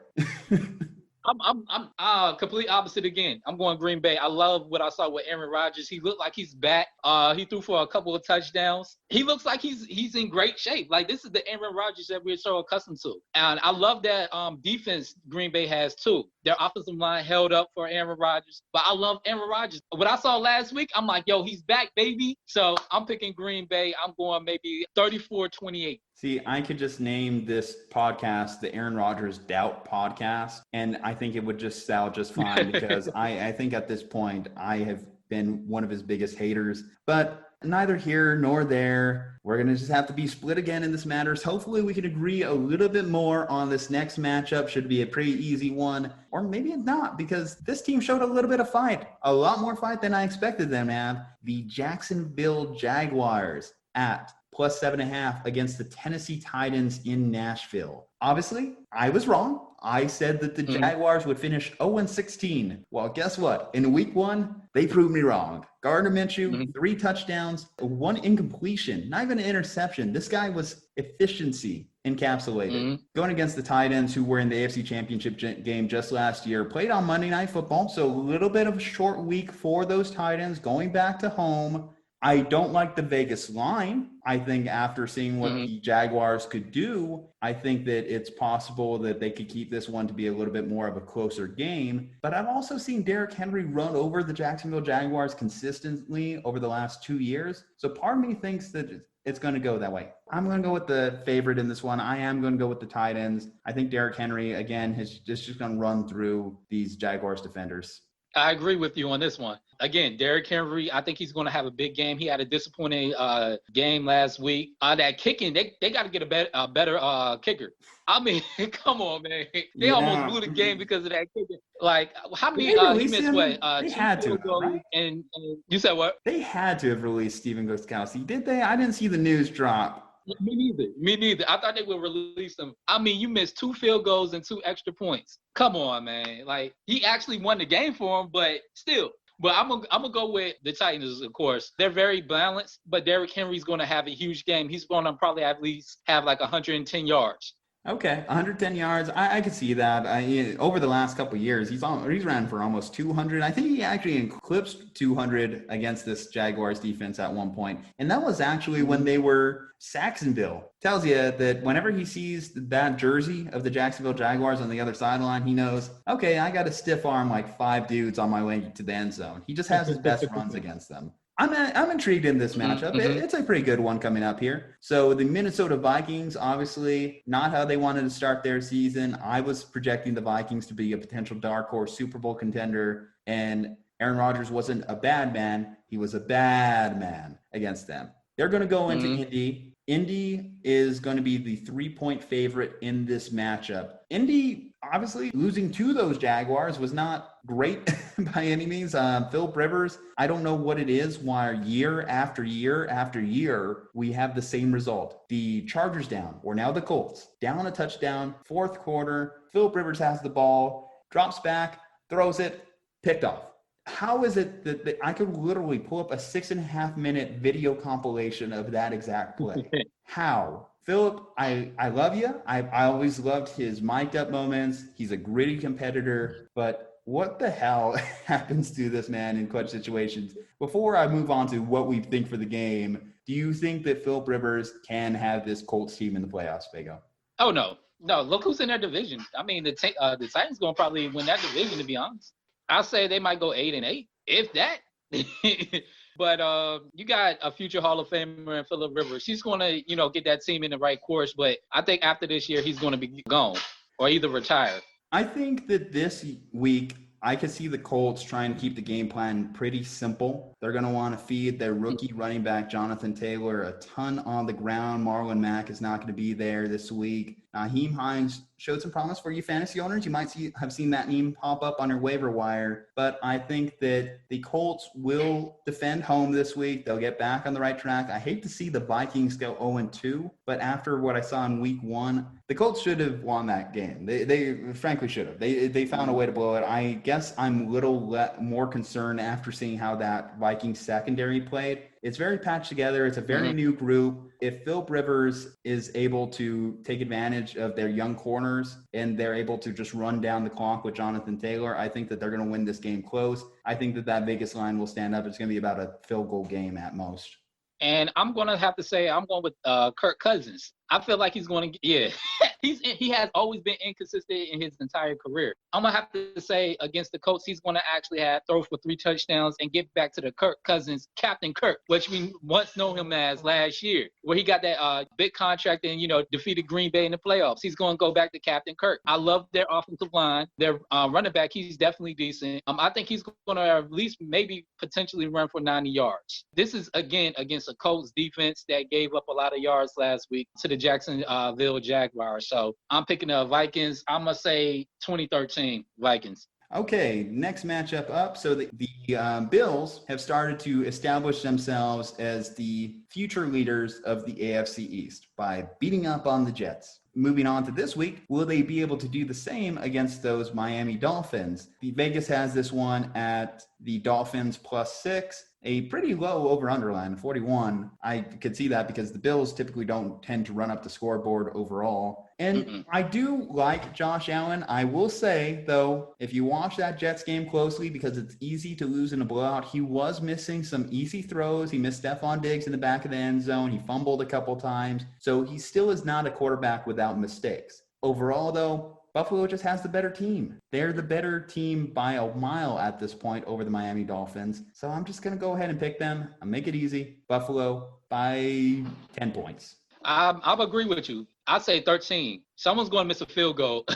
I'm complete opposite again. I'm going Green Bay. I love what I saw with Aaron Rodgers. He looked like he's back. He threw for a couple of touchdowns. He looks like he's in great shape. This is the Aaron Rodgers that we're so accustomed to. And I love that defense Green Bay has too. Their offensive line held up for Aaron Rodgers. But I love Aaron Rodgers. What I saw last week, I'm like, yo, he's back, baby. So I'm picking Green Bay. I'm going maybe 34-28. See, I could just name this podcast the Aaron Rodgers Doubt Podcast, and I think it would just sell just fine because I think at this point I have been one of his biggest haters. But neither here nor there. We're going to just have to be split again in this matters. Hopefully we can agree a little bit more on this next matchup. Should be a pretty easy one, or maybe it's not, because this team showed a little bit of fight, a lot more fight than I expected them to have. The Jacksonville Jaguars at plus 7.5 against the Tennessee Titans in Nashville. Obviously, I was wrong. I said that the Jaguars would finish 0-16. Well, guess what? In week 1, they proved me wrong. Gardner Minshew, 3 touchdowns, 1 incompletion, not even an interception. This guy was efficiency encapsulated. Going against the Titans, who were in the AFC Championship game just last year, played on Monday Night Football, so a little bit of a short week for those Titans going back to home. I don't like the Vegas line. I think after seeing what the Jaguars could do, I think that it's possible that they could keep this one to be a little bit more of a closer game. But I've also seen Derrick Henry run over the Jacksonville Jaguars consistently over the last 2 years. So part of me thinks that it's going to go that way. I'm going to go with the favorite in this one. I am going to go with the Titans. I think Derrick Henry, again, is just going to run through these Jaguars defenders. I agree with you on this one. Again, Derrick Henry, I think he's going to have a big game. He had a disappointing game last week. That kicking, they got to get a better kicker. I mean, come on, man. They almost blew the game because of that kicking. Like, how many he missed what? They had to, right? And you said what? They had to have released Steven Gostkowski, did they? I didn't see the news drop. Me neither. I thought they would release him. I mean, you missed 2 field goals and 2 extra points. Come on, man. Like, he actually won the game for him, but still. But I'm gonna go with the Titans, of course. They're very balanced, but Derrick Henry's going to have a huge game. He's going to probably at least have like 110 yards. Okay, 110 yards. I could see that. Over the last couple of years, he's ran for almost 200. I think he actually eclipsed 200 against this Jaguars defense at one point. And that was actually when they were Saxonville. Tells you that whenever he sees that jersey of the Jacksonville Jaguars on the other sideline, he knows, okay, I got to stiff arm like 5 dudes on my way to the end zone. He just has his best runs against them. I'm intrigued in this matchup. It's a pretty good one coming up here. So the Minnesota Vikings, obviously not how they wanted to start their season. I was projecting the Vikings to be a potential dark horse Super Bowl contender, and Aaron Rodgers wasn't a bad man. He was a bad man against them. They're going to go into Indy. Indy is going to be the 3-point favorite in this matchup. Indy, obviously, losing to those Jaguars was not great by any means. Philip Rivers, I don't know what it is why year after year after year we have the same result. The Chargers down, or now the Colts, down a touchdown, 4th quarter. Philip Rivers has the ball, drops back, throws it, picked off. How is it that I could literally pull up a 6.5-minute video compilation of that exact play? How? Philip, I love you. I always loved his mic'd up moments. He's a gritty competitor, but what the hell happens to this man in clutch situations? Before I move on to what we think for the game, do you think that Philip Rivers can have this Colts team in the playoffs, Fago? Oh, no. No, look who's in their division. I mean, the Titans going to probably win that division, to be honest. I'll say they might go 8-8, if that. But you got a future Hall of Famer in Philip Rivers. He's going to, get that team in the right course. But I think after this year, he's going to be gone or either retire. I think that this week, I could see the Colts trying to keep the game plan pretty simple. They're going to want to feed their rookie running back, Jonathan Taylor, a ton on the ground. Marlon Mack is not going to be there this week. Nyheim Hines showed some promise for you fantasy owners. You might have seen that name pop up on your waiver wire. But I think that the Colts will defend home this week. They'll get back on the right track. I hate to see the Vikings go 0-2, but after what I saw in week 1, the Colts should have won that game. They frankly should have. They found a way to blow it. I guess I'm a little more concerned after seeing how that Vikings secondary played. It's very patched together. It's a very new group. If Philip Rivers is able to take advantage of their young corners and they're able to just run down the clock with Jonathan Taylor, I think that they're going to win this game close. I think that Vegas line will stand up. It's going to be about a field goal game at most. And I'm going to have to say I'm going with Kirk Cousins. I feel like he's going to – yeah. He has always been inconsistent in his entire career. I'm going to have to say against the Colts, he's going to actually throw for 3 touchdowns and get back to the Kirk Cousins, Captain Kirk, which we once know him as last year, where he got that big contract and, defeated Green Bay in the playoffs. He's going to go back to Captain Kirk. I love their offensive line. Their running back, he's definitely decent. I think he's going to at least maybe potentially run for 90 yards. This is, again, against a Colts defense that gave up a lot of yards last week to the Jacksonville Jaguars. So I'm picking the Vikings. I'm going to say 2013 Vikings. Okay, next matchup up. So the Bills have started to establish themselves as the future leaders of the AFC East by beating up on the Jets. Moving on to this week, will they be able to do the same against those Miami Dolphins? The Vegas has this one at the Dolphins +6, a pretty low over-under line, 41. I could see that because the Bills typically don't tend to run up the scoreboard overall. And I do like Josh Allen. I will say, though, if you watch that Jets game closely, because it's easy to lose in a blowout, he was missing some easy throws. He missed Stephon Diggs in the back of the end zone. He fumbled a couple times. So he still is not a quarterback without mistakes. Overall, though, Buffalo just has the better team. They're the better team by a mile at this point over the Miami Dolphins. So I'm just going to go ahead and pick them. I'll make it easy. Buffalo by 10 points. I'll agree with you. I'd say 13. Someone's going to miss a field goal.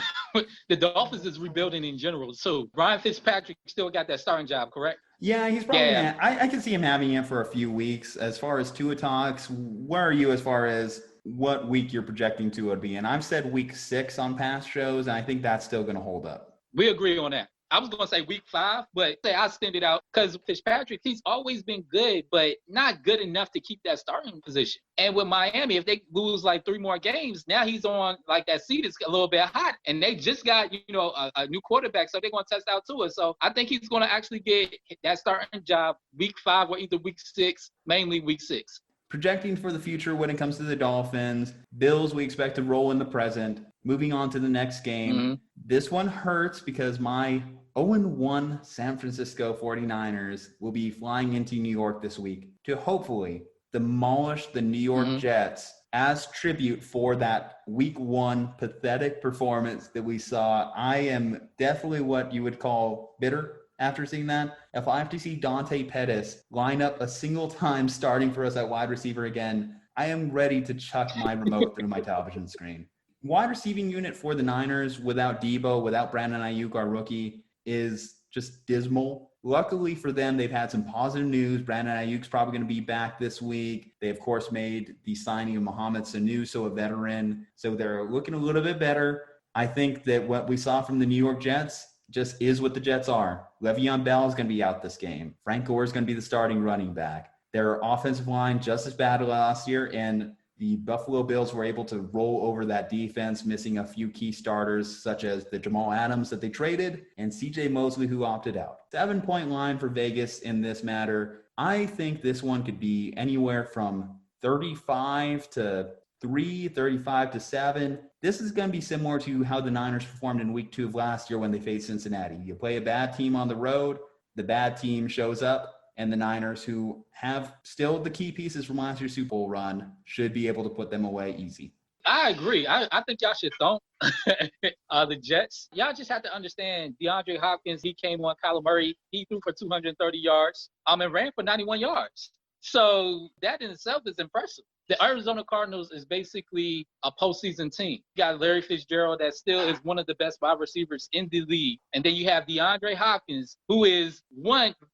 The Dolphins is rebuilding in general. So Ryan Fitzpatrick still got that starting job, correct? Yeah, he's probably I can see him having it for a few weeks. As far as Tua talks, where are you as far as what week you're projecting Tua to be in? I've said week 6 on past shows, and I think that's still going to hold up. We agree on that. I was going to say week 5, but I'll extend it out because Fitzpatrick, he's always been good, but not good enough to keep that starting position. And with Miami, if they lose like 3 more games, now he's on like that seat is a little bit hot. And they just got, a new quarterback, so they're going to test out Tua. So I think he's going to actually get that starting job week 5 or either week 6, mainly week 6. Projecting for the future when it comes to the Dolphins, Bills, we expect to roll in the present. Moving on to the next game. This one hurts because my 0-1 San Francisco 49ers will be flying into New York this week to hopefully demolish the New York Jets as tribute for that week 1 pathetic performance that we saw. I am definitely what you would call bitter after seeing that. If I have to see Dante Pettis line up a single time starting for us at wide receiver again, I am ready to chuck my remote through my television screen. Wide receiving unit for the Niners without Debo, without Brandon Ayuk, our rookie, is just dismal. Luckily for them, they've had some positive news. Brandon Ayuk's probably going to be back this week. They, of course, made the signing of Mohamed Sanu, so a veteran. So they're looking a little bit better. I think that what we saw from the New York Jets just is what the Jets are. Le'Veon Bell is going to be out this game. Frank Gore is going to be the starting running back. Their offensive line just as bad last year, and the Buffalo Bills were able to roll over that defense, missing a few key starters such as the Jamal Adams that they traded and C.J. Mosley who opted out. 7-point line for Vegas in this matter. I think this one could be anywhere from 35 to 3, 35 to 7. This is going to be similar to how the Niners performed in week 2 of last year when they faced Cincinnati. You play a bad team on the road, the bad team shows up, and the Niners, who have still the key pieces from last year's Super Bowl run, should be able to put them away easy. I agree. I think y'all should thump the Jets. Y'all just have to understand DeAndre Hopkins, he came on Kyler Murray. He threw for 230 yards and ran for 91 yards. So that in itself is impressive. The Arizona Cardinals is basically a postseason team. You got Larry Fitzgerald that still is one of the best wide receivers in the league. And then you have DeAndre Hopkins, who is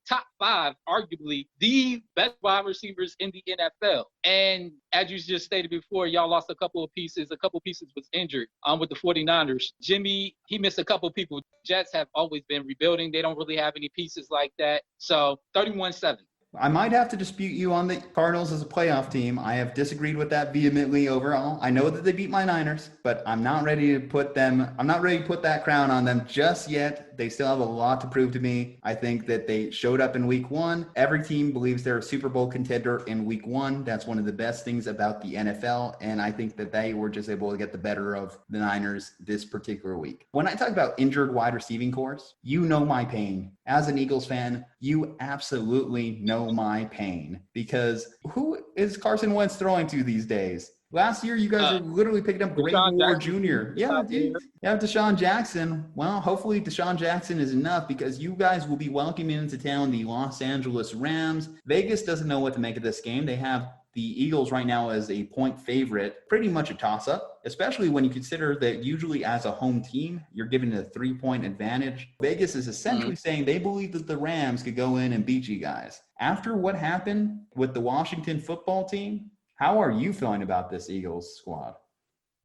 top 5, arguably the best wide receivers in the NFL. And as you just stated before, y'all lost a couple of pieces. A couple pieces was injured with the 49ers. Jimmy, he missed a couple people. Jets have always been rebuilding. They don't really have any pieces like that. So 31-7. I might have to dispute you on the Cardinals as a playoff team. I have disagreed with that vehemently overall. I know that they beat my Niners, but I'm not ready to put that crown on them just yet. They still have a lot to prove to me. I think that they showed up in week 1. Every team believes they're a Super Bowl contender in week 1. That's one of the best things about the NFL, and I think that they were just able to get the better of the Niners this particular week. When I talk about injured wide receiving cores, you know my pain. As an Eagles fan, you absolutely know my pain, because who is Carson Wentz throwing to these days? Last year, you guys are literally picking up Greg Ward Jr. Yeah, dude. You have Deshaun Jackson. Well, hopefully Deshaun Jackson is enough, because you guys will be welcoming into town the Los Angeles Rams. Vegas doesn't know what to make of this game. They have the Eagles right now as a point favorite, pretty much a toss-up, especially when you consider that usually as a home team, you're given a 3-point advantage. Vegas is essentially saying they believe that the Rams could go in and beat you guys. After what happened with the Washington football team, how are you feeling about this Eagles squad?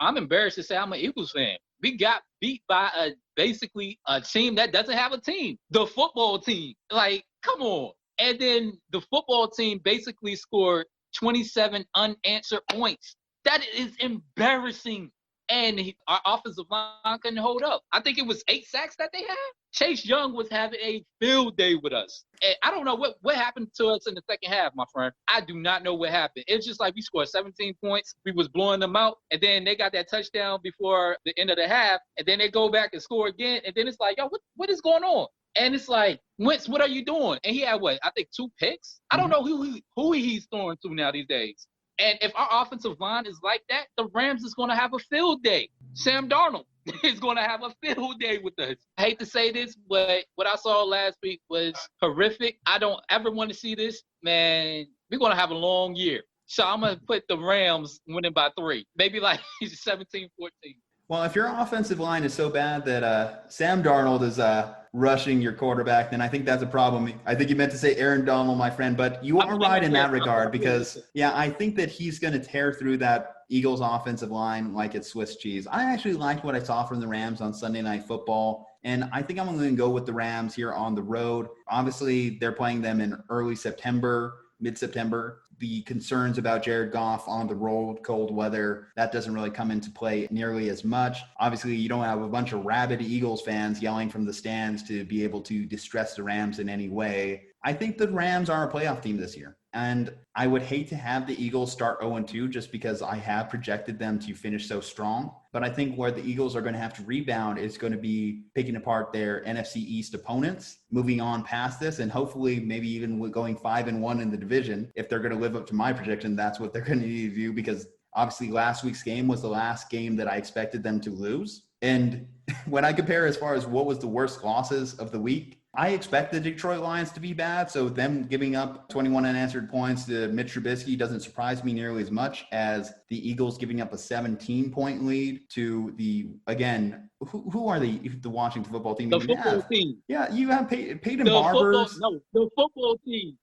I'm embarrassed to say I'm an Eagles fan. We got beat by basically a team that doesn't have a team, the football team. Like, come on. And then the football team basically scored 27 unanswered points. That is embarrassing. And our offensive line couldn't hold up. I think it was 8 sacks that they had. Chase Young was having a field day with us. And I don't know what happened to us in the second half, my friend. I do not know what happened. It's just like we scored 17 points. We was blowing them out. And then they got that touchdown before the end of the half. And then they go back and score again. And then it's like, yo, what is going on? And it's like, Wentz, what are you doing? And he had I think 2 picks? I don't know who he's throwing to now these days. And if our offensive line is like that, the Rams is going to have a field day. Sam Darnold is going to have a field day with us. I hate to say this, but what I saw last week was horrific. I don't ever want to see this. Man, we're going to have a long year. So I'm going to put the Rams winning by 3, maybe like 17-14. Well, if your offensive line is so bad that Sam Darnold is rushing your quarterback, then I think that's a problem. I think you meant to say Aaron Donald, my friend, but you are right in that regard because, I think that he's going to tear through that Eagles offensive line like it's Swiss cheese. I actually liked what I saw from the Rams on Sunday Night Football, and I think I'm going to go with the Rams here on the road. Obviously, they're playing them in early September, mid-September. The concerns about Jared Goff on the road, cold weather, that doesn't really come into play nearly as much. Obviously, you don't have a bunch of rabid Eagles fans yelling from the stands to be able to distress the Rams in any way. I think the Rams are a playoff team this year. And I would hate to have the Eagles start 0-2 just because I have projected them to finish so strong. But I think where the Eagles are going to have to rebound is going to be picking apart their NFC East opponents, moving on past this, and hopefully maybe even going 5-1 in the division. If they're going to live up to my prediction, that's what they're going to need to do, because obviously last week's game was the last game that I expected them to lose. And when I compare as far as what was the worst losses of the week, I expect the Detroit Lions to be bad, so them giving up 21 unanswered points to Mitch Trubisky doesn't surprise me nearly as much as the Eagles giving up a 17-point lead to again, who are the Washington football team? The football team. Yeah, you have Peyton Barber's. The football team.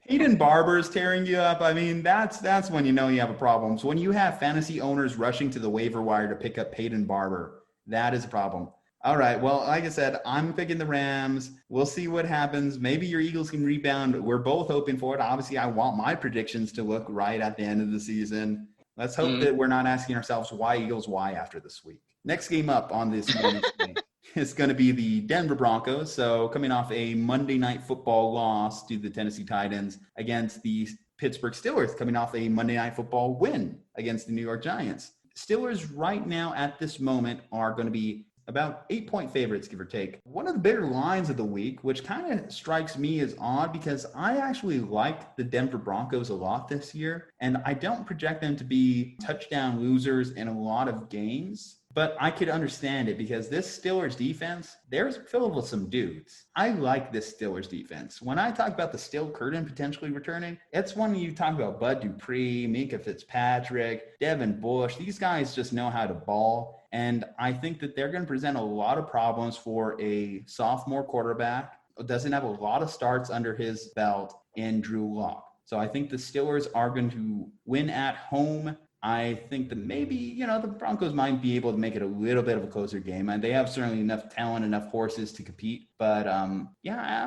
Peyton Barber's tearing you up. I mean, that's when you know you have a problem. So when you have fantasy owners rushing to the waiver wire to pick up Peyton Barber, that is a problem. All right. Well, like I said, I'm picking the Rams. We'll see what happens. Maybe your Eagles can rebound. We're both hoping for it. Obviously, I want my predictions to look right at the end of the season. Let's hope that we're not asking ourselves why Eagles, why after this week. Next game up on this morning's game is going to be the Denver Broncos. So coming off a Monday Night Football loss to the Tennessee Titans against the Pittsburgh Steelers, coming off a Monday Night Football win against the New York Giants. Steelers right now at this moment are going to be about 8-point favorites, give or take. One of the bigger lines of the week, which kind of strikes me as odd because I actually liked the Denver Broncos a lot this year, and I don't project them to be touchdown losers in a lot of games. But I could understand it because this Steelers defense, they're filled with some dudes. I like this Steelers defense. When I talk about the Steel Curtain potentially returning, it's when you talk about Bud Dupree, Minka Fitzpatrick, Devin Bush. These guys just know how to ball. And I think that they're going to present a lot of problems for a sophomore quarterback who doesn't have a lot of starts under his belt in Drew Lock. So I think the Steelers are going to win at home. I think that maybe, the Broncos might be able to make it a little bit of a closer game. And they have certainly enough talent, enough horses to compete. But, I'm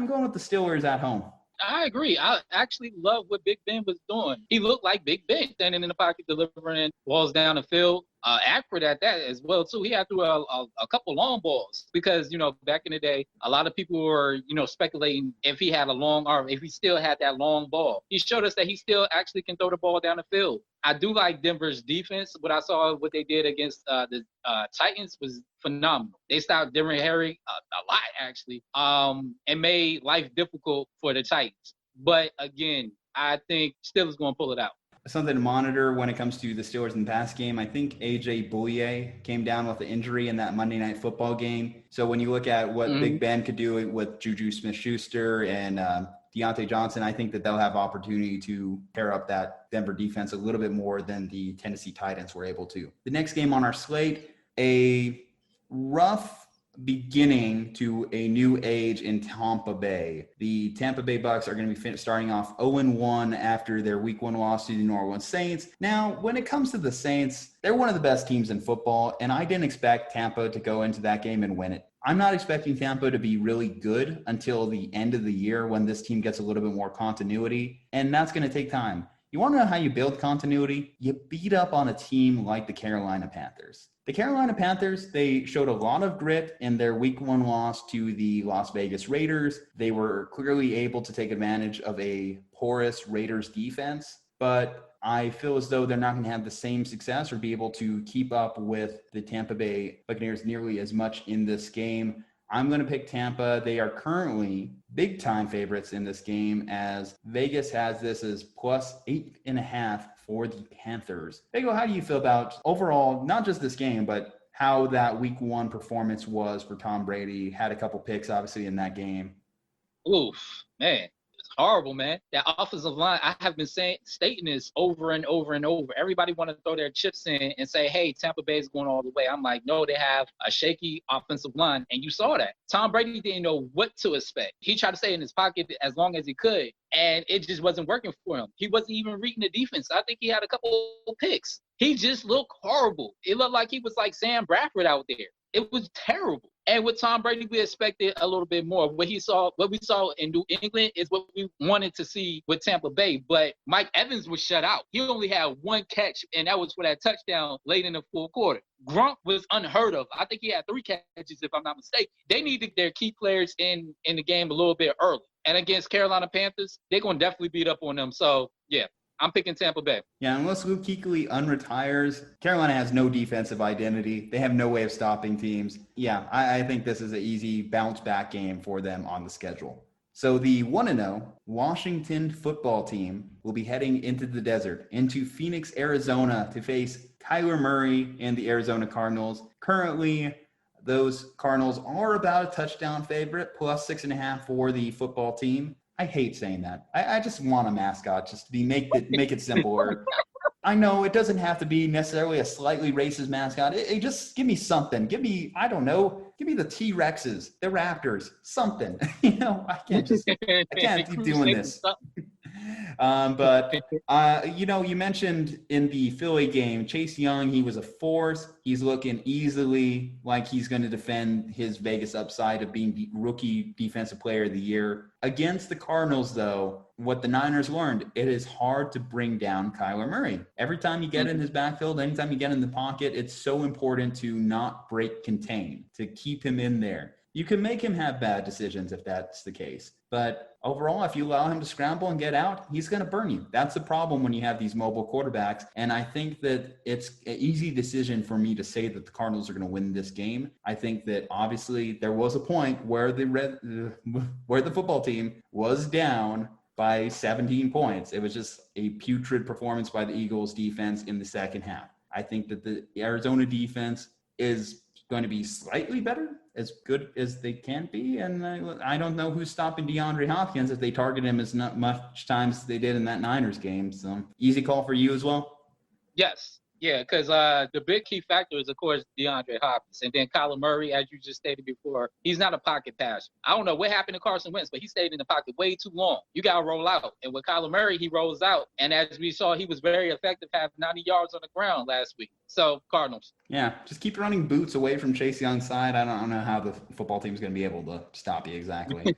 going with the Steelers at home. I agree. I actually love what Big Ben was doing. He looked like Big Ben, standing in the pocket, delivering balls down the field. Accurate at that as well, too. He had through a couple long balls because, back in the day, a lot of people were, speculating if he had a long arm, if he still had that long ball. He showed us that he still actually can throw the ball down the field. I do like Denver's defense. What I saw, what they did against the Titans was phenomenal. They stopped Derrick Henry a lot, actually, and made life difficult for the Titans. But, again, I think Steelers going to pull it out. Something to monitor when it comes to the Steelers in the pass game. I think A.J. Bouye came down with an injury in that Monday Night Football game. So when you look at what Big Ben could do with Juju Smith-Schuster and Deontay Johnson, I think that they'll have opportunity to pair up that Denver defense a little bit more than the Tennessee Titans were able to. The next game on our slate, a rough beginning to a new age in Tampa Bay. The Tampa Bay Bucks are going to be starting off 0-1 after their week 1 loss to the New Orleans Saints. Now, when it comes to the Saints, they're one of the best teams in football, and I didn't expect Tampa to go into that game and win it. I'm not expecting Tampa to be really good until the end of the year when this team gets a little bit more continuity, and that's going to take time. You want to know how you build continuity? You beat up on a team like the Carolina Panthers. The Carolina Panthers, they showed a lot of grit in their week 1 loss to the Las Vegas Raiders. They were clearly able to take advantage of a porous Raiders defense, but I feel as though they're not going to have the same success or be able to keep up with the Tampa Bay Buccaneers nearly as much in this game. I'm going to pick Tampa. They are currently big-time favorites in this game as Vegas has this as plus 8.5 for the Panthers. Fago, how do you feel about overall, not just this game, but how that week 1 performance was for Tom Brady? Had a couple picks, obviously, in that game. Oof, man. Horrible, man. That offensive line, I have been stating this over and over and over. Everybody want to throw their chips in and say, hey, Tampa Bay is going all the way. I'm like, no, they have a shaky offensive line, and you saw that. Tom Brady didn't know what to expect. He tried to stay in his pocket as long as he could, and it just wasn't working for him. He wasn't even reading the defense. I think he had a couple picks. He just looked horrible. It looked like he was like Sam Bradford out there. It was terrible. And with Tom Brady, we expected a little bit more. What we saw in New England is what we wanted to see with Tampa Bay. But Mike Evans was shut out. He only had 1 catch, and that was for that touchdown late in the fourth quarter. Gronk was unheard of. I think he had 3 catches, if I'm not mistaken. They needed their key players in the game a little bit early. And against Carolina Panthers, they're going to definitely beat up on them. So, yeah. I'm picking Tampa Bay. Yeah, unless Luke Kuechly unretires, Carolina has no defensive identity. They have no way of stopping teams. Yeah, I think this is an easy bounce-back game for them on the schedule. So the 1-0 Washington football team will be heading into the desert, into Phoenix, Arizona, to face Kyler Murray and the Arizona Cardinals. Currently, those Cardinals are about a touchdown favorite, plus 6.5 for the football team. I hate saying that. I just want a mascot just to make it simpler. I know it doesn't have to be necessarily a slightly racist mascot. It just give me something. Give me, I don't know, give me the T-Rexes, the Raptors, something. I can't keep doing this. But you mentioned in the Philly game, Chase Young, he was a force. He's looking easily like he's going to defend his Vegas upside of being the rookie defensive player of the year. Against the Cardinals, though, what the Niners learned, it is hard to bring down Kyler Murray. Every time you get in his backfield, anytime you get in the pocket, it's so important to not break contain, to keep him in there. You can make him have bad decisions if that's the case. But overall, if you allow him to scramble and get out, he's going to burn you. That's the problem when you have these mobile quarterbacks. And I think that it's an easy decision for me to say that the Cardinals are going to win this game. I think that obviously there was a point where the football team was down by 17 points. It was just a putrid performance by the Eagles defense in the second half. I think that the Arizona defense is going to be slightly better, as good as they can be. And I don't know who's stopping DeAndre Hopkins if they target him as much time as they did in that Niners game. So easy call for you as well? Yes. Yeah, because the big key factor is, of course, DeAndre Hopkins. And then Kyler Murray, as you just stated before, he's not a pocket passer. I don't know what happened to Carson Wentz, but he stayed in the pocket way too long. You got to roll out. And with Kyler Murray, he rolls out. And as we saw, he was very effective, having 90 yards on the ground last week. So, Cardinals. Yeah, just keep running boots away from Chase Young's side. I don't know how the football team is going to be able to stop you exactly.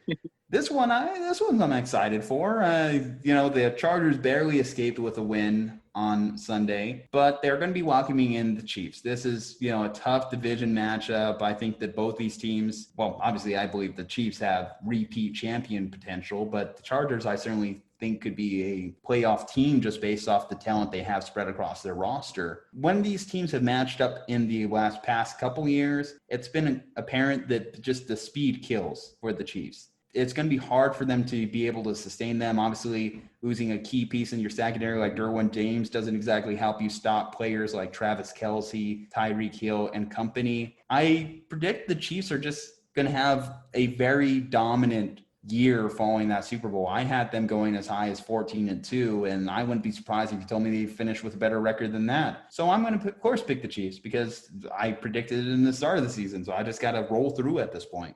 This one I'm excited for. The Chargers barely escaped with a win on Sunday, but they're going to be welcoming in the Chiefs. This is, a tough division matchup. I think that both these teams, well, obviously I believe the Chiefs have repeat champion potential, but the Chargers I certainly think could be a playoff team just based off the talent they have spread across their roster. When these teams have matched up in the past couple years, it's been apparent that just the speed kills for the Chiefs. It's going to be hard for them to be able to sustain them. Obviously, losing a key piece in your secondary like Derwin James doesn't exactly help you stop players like Travis Kelce, Tyreek Hill, and company. I predict the Chiefs are just going to have a very dominant year following that Super Bowl. I had them going as high as 14-2, and I wouldn't be surprised if you told me they finished with a better record than that. So I'm going to, of course, pick the Chiefs because I predicted it in the start of the season. So I just got to roll through at this point.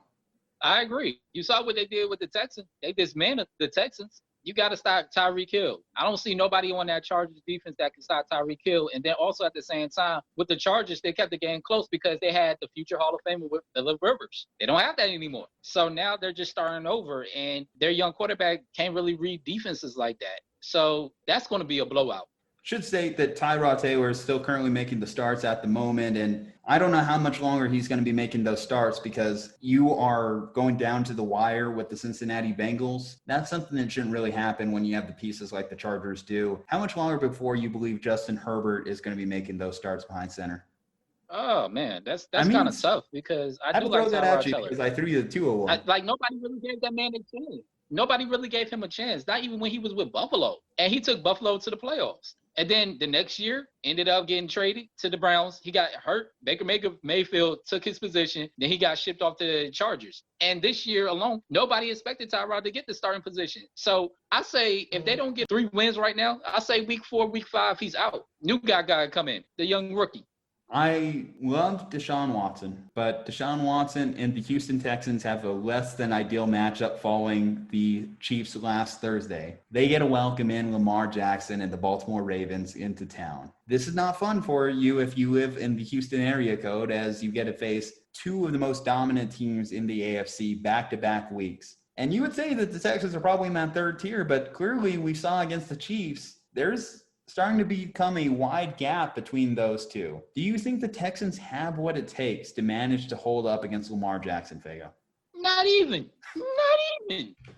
I agree. You saw what they did with the Texans. They dismantled the Texans. You got to stop Tyreek Hill. I don't see nobody on that Chargers defense that can stop Tyreek Hill. And then also at the same time, with the Chargers, they kept the game close because they had the future Hall of Famer with Phillip Rivers. They don't have that anymore. So now they're just starting over, and their young quarterback can't really read defenses like that. So that's going to be a blowout. Should state that Tyrod Taylor is still currently making the starts at the moment, and I don't know how much longer he's going to be making those starts because you are going down to the wire with the Cincinnati Bengals. That's something that shouldn't really happen when you have the pieces like the Chargers do. How much longer before you believe Justin Herbert is going to be making those starts behind center? Oh, man, that's kind of tough because I do like that Tyrod at you Taylor. Because I threw you the 201. Like, nobody really gave that man a chance. Nobody really gave him a chance, not even when he was with Buffalo. And he took Buffalo to the playoffs. And then the next year, ended up getting traded to the Browns. He got hurt. Baker Mayfield took his position. Then he got shipped off to the Chargers. And this year alone, nobody expected Tyrod to get the starting position. So I say if they don't get 3 wins right now, I say week 4, week 5, he's out. New guy got to come in, the young rookie. I love Deshaun Watson, but Deshaun Watson and the Houston Texans have a less than ideal matchup following the Chiefs last Thursday. They get to welcome in Lamar Jackson and the Baltimore Ravens into town. This is not fun for you if you live in the Houston area code, as you get to face 2 of the most dominant teams in the AFC back-to-back weeks. And you would say that the Texans are probably in that 3rd tier, but clearly we saw against the Chiefs, there's starting to become a wide gap between those two. Do you think the Texans have what it takes to manage to hold up against Lamar Jackson, Fago? Not even.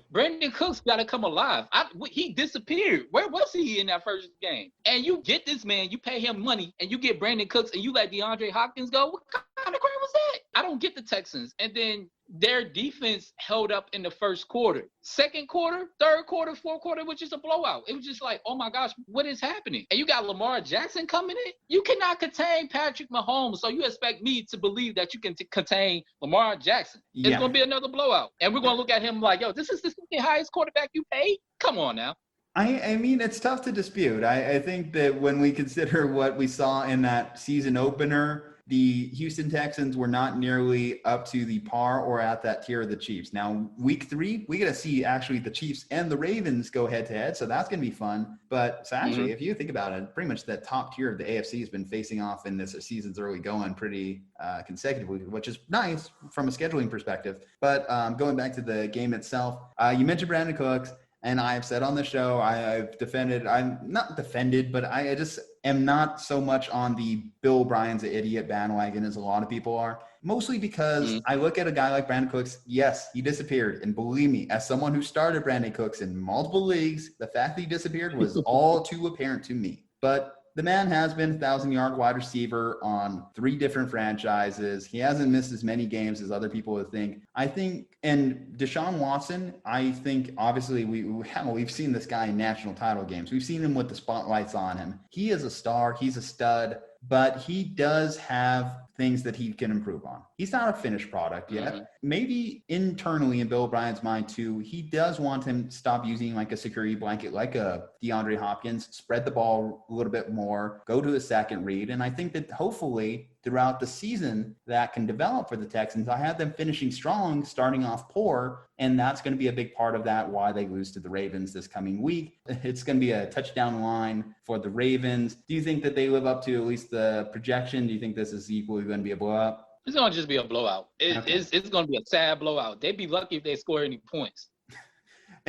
Brandon Cooks got to come alive. He disappeared. Where was he in that first game? And you get this man, you pay him money, and you get Brandon Cooks, and you let DeAndre Hopkins go? What kind of crap was that? I don't get the Texans. And then their defense held up in the first quarter. Second quarter, third quarter, fourth quarter, which is a blowout. It was just like, oh my gosh, what is happening? And you got Lamar Jackson coming in. You cannot contain Patrick Mahomes, so you expect me to believe that you can contain Lamar Jackson. It's going to be another blowout. And we're going to look at him like, yo, this is the second highest quarterback you paid? Come on now. I mean, it's tough to dispute. I think that when we consider what we saw in that season opener, the Houston Texans were not nearly up to the par or at that tier of the Chiefs. Now, week 3, we get to see actually the Chiefs and the Ravens go head-to-head, so that's going to be fun. But so actually, if you think about it, pretty much the top tier of the AFC has been facing off in this season's early going pretty consecutively, which is nice from a scheduling perspective. But going back to the game itself, you mentioned Brandon Cooks. And I've said on the show, I'm not defended, but I just am not so much on the Bill O'Brien's an idiot bandwagon as a lot of people are. Mostly because I look at a guy like Brandon Cooks, yes, he disappeared. And believe me, as someone who started Brandon Cooks in multiple leagues, the fact that he disappeared was all too apparent to me. But the man has been a 1,000-yard wide receiver on 3 different franchises. He hasn't missed as many games as other people would think. I think, and Deshaun Watson, I think obviously we've seen this guy in national title games. We've seen him with the spotlights on him. He is a star. He's a stud, but he does have things that he can improve on. He's not a finished product yet. Maybe internally in Bill O'Brien's mind too, he does want him to stop using like a security blanket, like a DeAndre Hopkins, spread the ball a little bit more, go to a second read. And I think that hopefully throughout the season that can develop for the Texans. I have them finishing strong, starting off poor, and that's going to be a big part of that, why they lose to the Ravens this coming week. It's going to be a touchdown line for the Ravens. Do you think that they live up to at least the projection? Do you think this is equally going to be a blowout? It's going to just be a blowout. It's going to be a sad blowout. They'd be lucky if they score any points.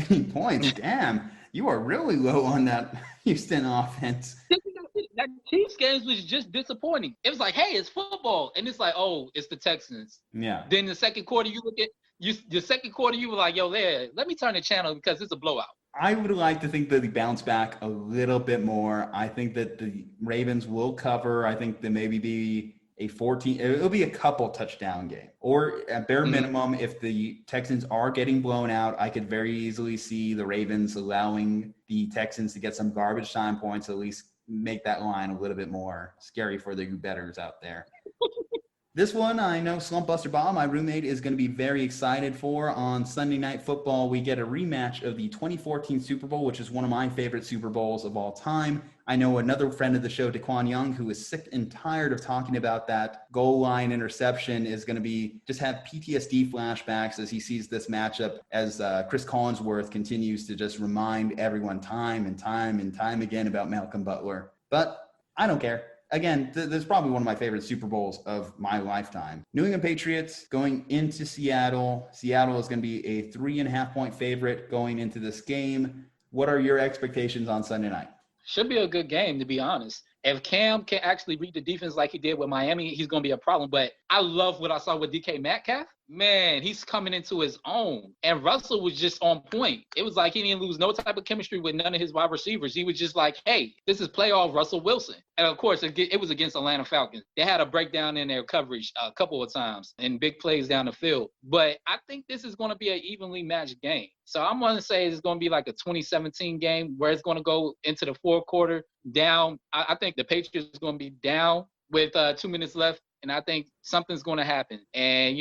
Any points? Damn. You are really low on that Houston offense. That Chiefs games was just disappointing. It was like, hey, it's football. And it's like, oh, it's the Texans. Yeah. Then the second quarter, you look at the second quarter, you were like, yo, let me turn the channel because it's a blowout. I would like to think that they bounce back a little bit more. I think that the Ravens will cover. I think that maybe be it'll be a couple touchdown game, or at bare minimum, if the Texans are getting blown out, I could very easily see the Ravens allowing the Texans to get some garbage time points, at least make that line a little bit more scary for the bettors out there. This one, I know Slumpbuster Bob, my roommate, is going to be very excited for. On Sunday Night Football, we get a rematch of the 2014 Super Bowl, which is one of my favorite Super Bowls of all time. I know another friend of the show, Daquan Young, who is sick and tired of talking about that goal line interception, is going to be just have PTSD flashbacks as he sees this matchup as Chris Collinsworth continues to just remind everyone time and time again about Malcolm Butler. But I don't care. Again, this is probably one of my favorite Super Bowls of my lifetime. New England Patriots going into Seattle. Seattle is going to be a 3.5-point favorite going into this game. What are your expectations on Sunday night? Should be a good game, to be honest. If Cam can actually read the defense like he did with Miami, he's going to be a problem. But I love what I saw with DK Metcalf. Man, he's coming into his own. And Russell was just on point. It was like he didn't lose no type of chemistry with none of his wide receivers. He was just like, hey, this is playoff Russell Wilson. And, of course, it was against Atlanta Falcons. They had a breakdown in their coverage a couple of times and big plays down the field. But I think this is going to be an evenly matched game. So I'm going to say it's going to be like a 2017 game where it's going to go into the fourth quarter down. I think the Patriots is going to be down with 2 minutes left. And I think something's going to happen. And,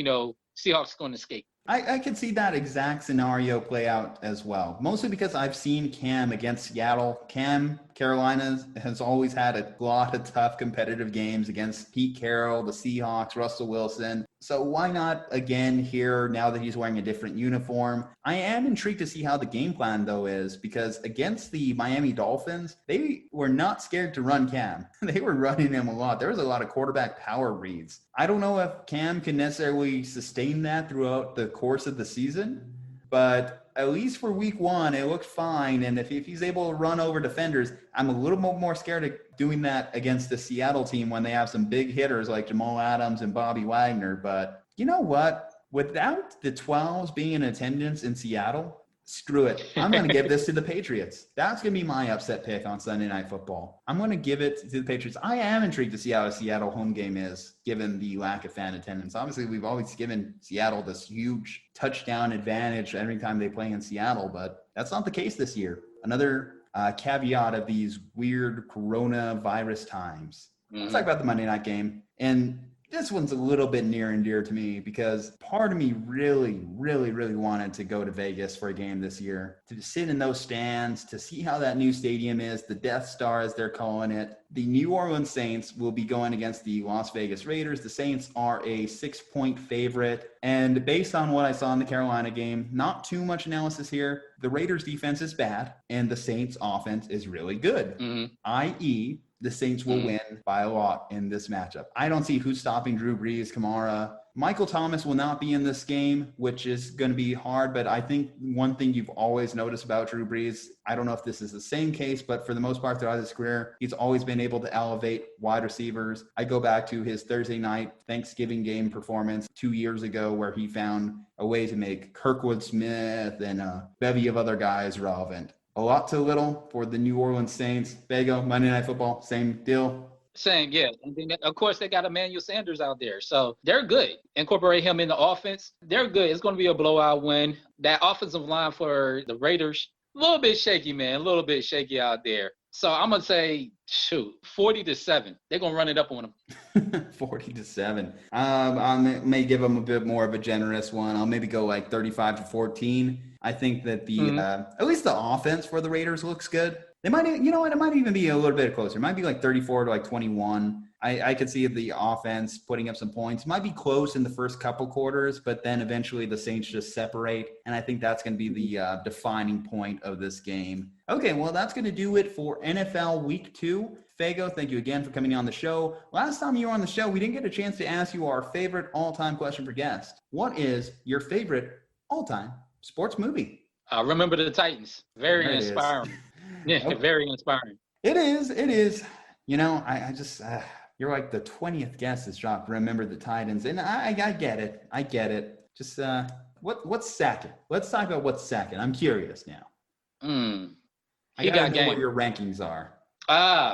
Seahawks going to escape. I could see that exact scenario play out as well, mostly because I've seen Cam against Seattle. Cam, Carolina, has always had a lot of tough competitive games against Pete Carroll, the Seahawks, Russell Wilson. So why not again here now that he's wearing a different uniform? I am intrigued to see how the game plan, though, is, because against the Miami Dolphins, they were not scared to run Cam. They were running him a lot. There was a lot of quarterback power reads. I don't know if Cam can necessarily sustain that throughout the course of the season, but at least for week one, it looked fine. And if he's able to run over defenders, I'm a little more scared of doing that against the Seattle team when they have some big hitters like Jamal Adams and Bobby Wagner. But you know what? Without the 12s being in attendance in Seattle, screw it. I'm going to give this to the Patriots. That's going to be my upset pick on Sunday Night Football. I'm going to give it to the Patriots. I am intrigued to see how a Seattle home game is, given the lack of fan attendance. Obviously, we've always given Seattle this huge touchdown advantage every time they play in Seattle, but that's not the case this year. Another caveat of these weird coronavirus times. Let's talk about the Monday night game. And this one's a little bit near and dear to me because part of me really wanted to go to Vegas for a game this year, to sit in those stands, to see how that new stadium is, the Death Star as they're calling it. The New Orleans Saints will be going against the Las Vegas Raiders. The Saints are a 6-point favorite. And based on what I saw in the Carolina game, not too much analysis here. The Raiders defense is bad and the Saints offense is really good, i.e., the Saints will win by a lot in this matchup. I don't see who's stopping Drew Brees, Kamara. Michael Thomas will not be in this game, which is going to be hard, but I think one thing you've always noticed about Drew Brees, I don't know if this is the same case, but for the most part throughout his career, he's always been able to elevate wide receivers. I go back to his Thursday night Thanksgiving game performance 2 years ago where he found a way to make Kirkwood Smith and a bevy of other guys relevant. A lot to little for the New Orleans Saints. Fago, Monday Night Football, same deal. Same, yeah. And then, of course, they got Emmanuel Sanders out there. So they're good. Incorporate him in the offense. They're good. It's going to be a blowout win. That offensive line for the Raiders, a little bit shaky, man. A little bit shaky out there. So I'm going to say, 40-7. They're going to run it up on them. 40-7. I may give them a bit more of a generous one. I'll maybe go like 35-14. I think that the at least the offense for the Raiders looks good. They might, you know what, it might even be a little bit closer. It might be like 34-21. I could see the offense putting up some points. Might be close in the first couple quarters, but then eventually the Saints just separate. And I think that's going to be the defining point of this game. Okay, well, that's going to do it for NFL Week 2. Fago, thank you again for coming on the show. Last time you were on the show, we didn't get a chance to ask you our favorite all-time question for guest. What is your favorite all-time sports movie? Remember the Titans. Very inspiring. Yeah, okay. Very inspiring. It is. You know, I just, you're like the 20th guest that's dropped. Remember the Titans. And I get it. Just, what's second? Let's talk about what's second. I'm curious now. I gotta know what your rankings are.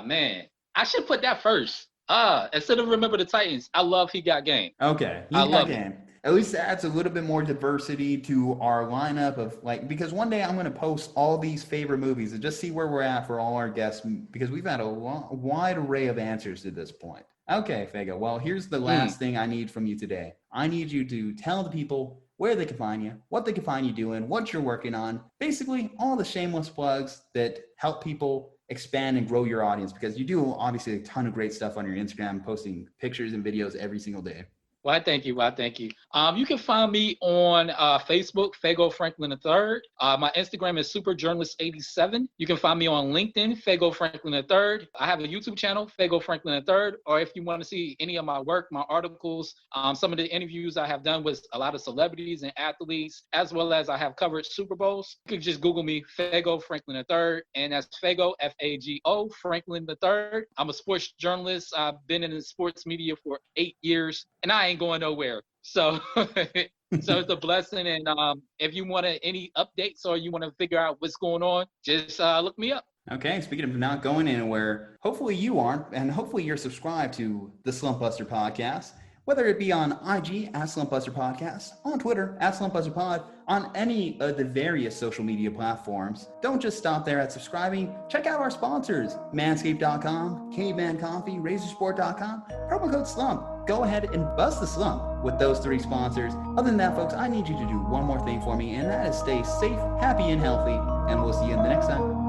Man. I should put that first. Instead of Remember the Titans, I love He Got Game. Okay. He Got Game. At least that adds a little bit more diversity to our lineup of because one day I'm going to post all these favorite movies and just see where we're at for all our guests because we've had a wide array of answers to this point. Okay, Fago. Well, here's the last thing I need from you today. I need you to tell the people where they can find you, what they can find you doing, what you're working on, basically all the shameless plugs that help people expand and grow your audience, because you do obviously a ton of great stuff on your Instagram, posting pictures and videos every single day. Well, thank you. You can find me on Facebook, Fago Franklin III. My Instagram is superjournalist87. You can find me on LinkedIn, Fago Franklin III. I have a YouTube channel, Fago Franklin III. Or if you want to see any of my work, my articles, some of the interviews I have done with a lot of celebrities and athletes, as well as I have covered Super Bowls, you can just Google me, Fago Franklin III. And that's Fago, Fago, Franklin III. I'm a sports journalist. I've been in the sports media for 8 years, and I ain't going nowhere. So it's a blessing. And if you want any updates or you want to figure out what's going on, just look me up. Okay, speaking of not going anywhere, hopefully you aren't, and hopefully you're subscribed to the Slumpbuster Podcast, whether it be on IG at Slumpbuster Podcast, on Twitter at Slumpbuster Pod, on any of the various social media platforms. Don't just stop there at subscribing. Check out our sponsors, manscaped.com, Caveman Coffee, razorsport.com, promo code SLUMP. Go ahead and bust the slump with those 3 sponsors. Other than that, folks, I need you to do one more thing for me, and that is stay safe, happy, and healthy, and we'll see you in the next time.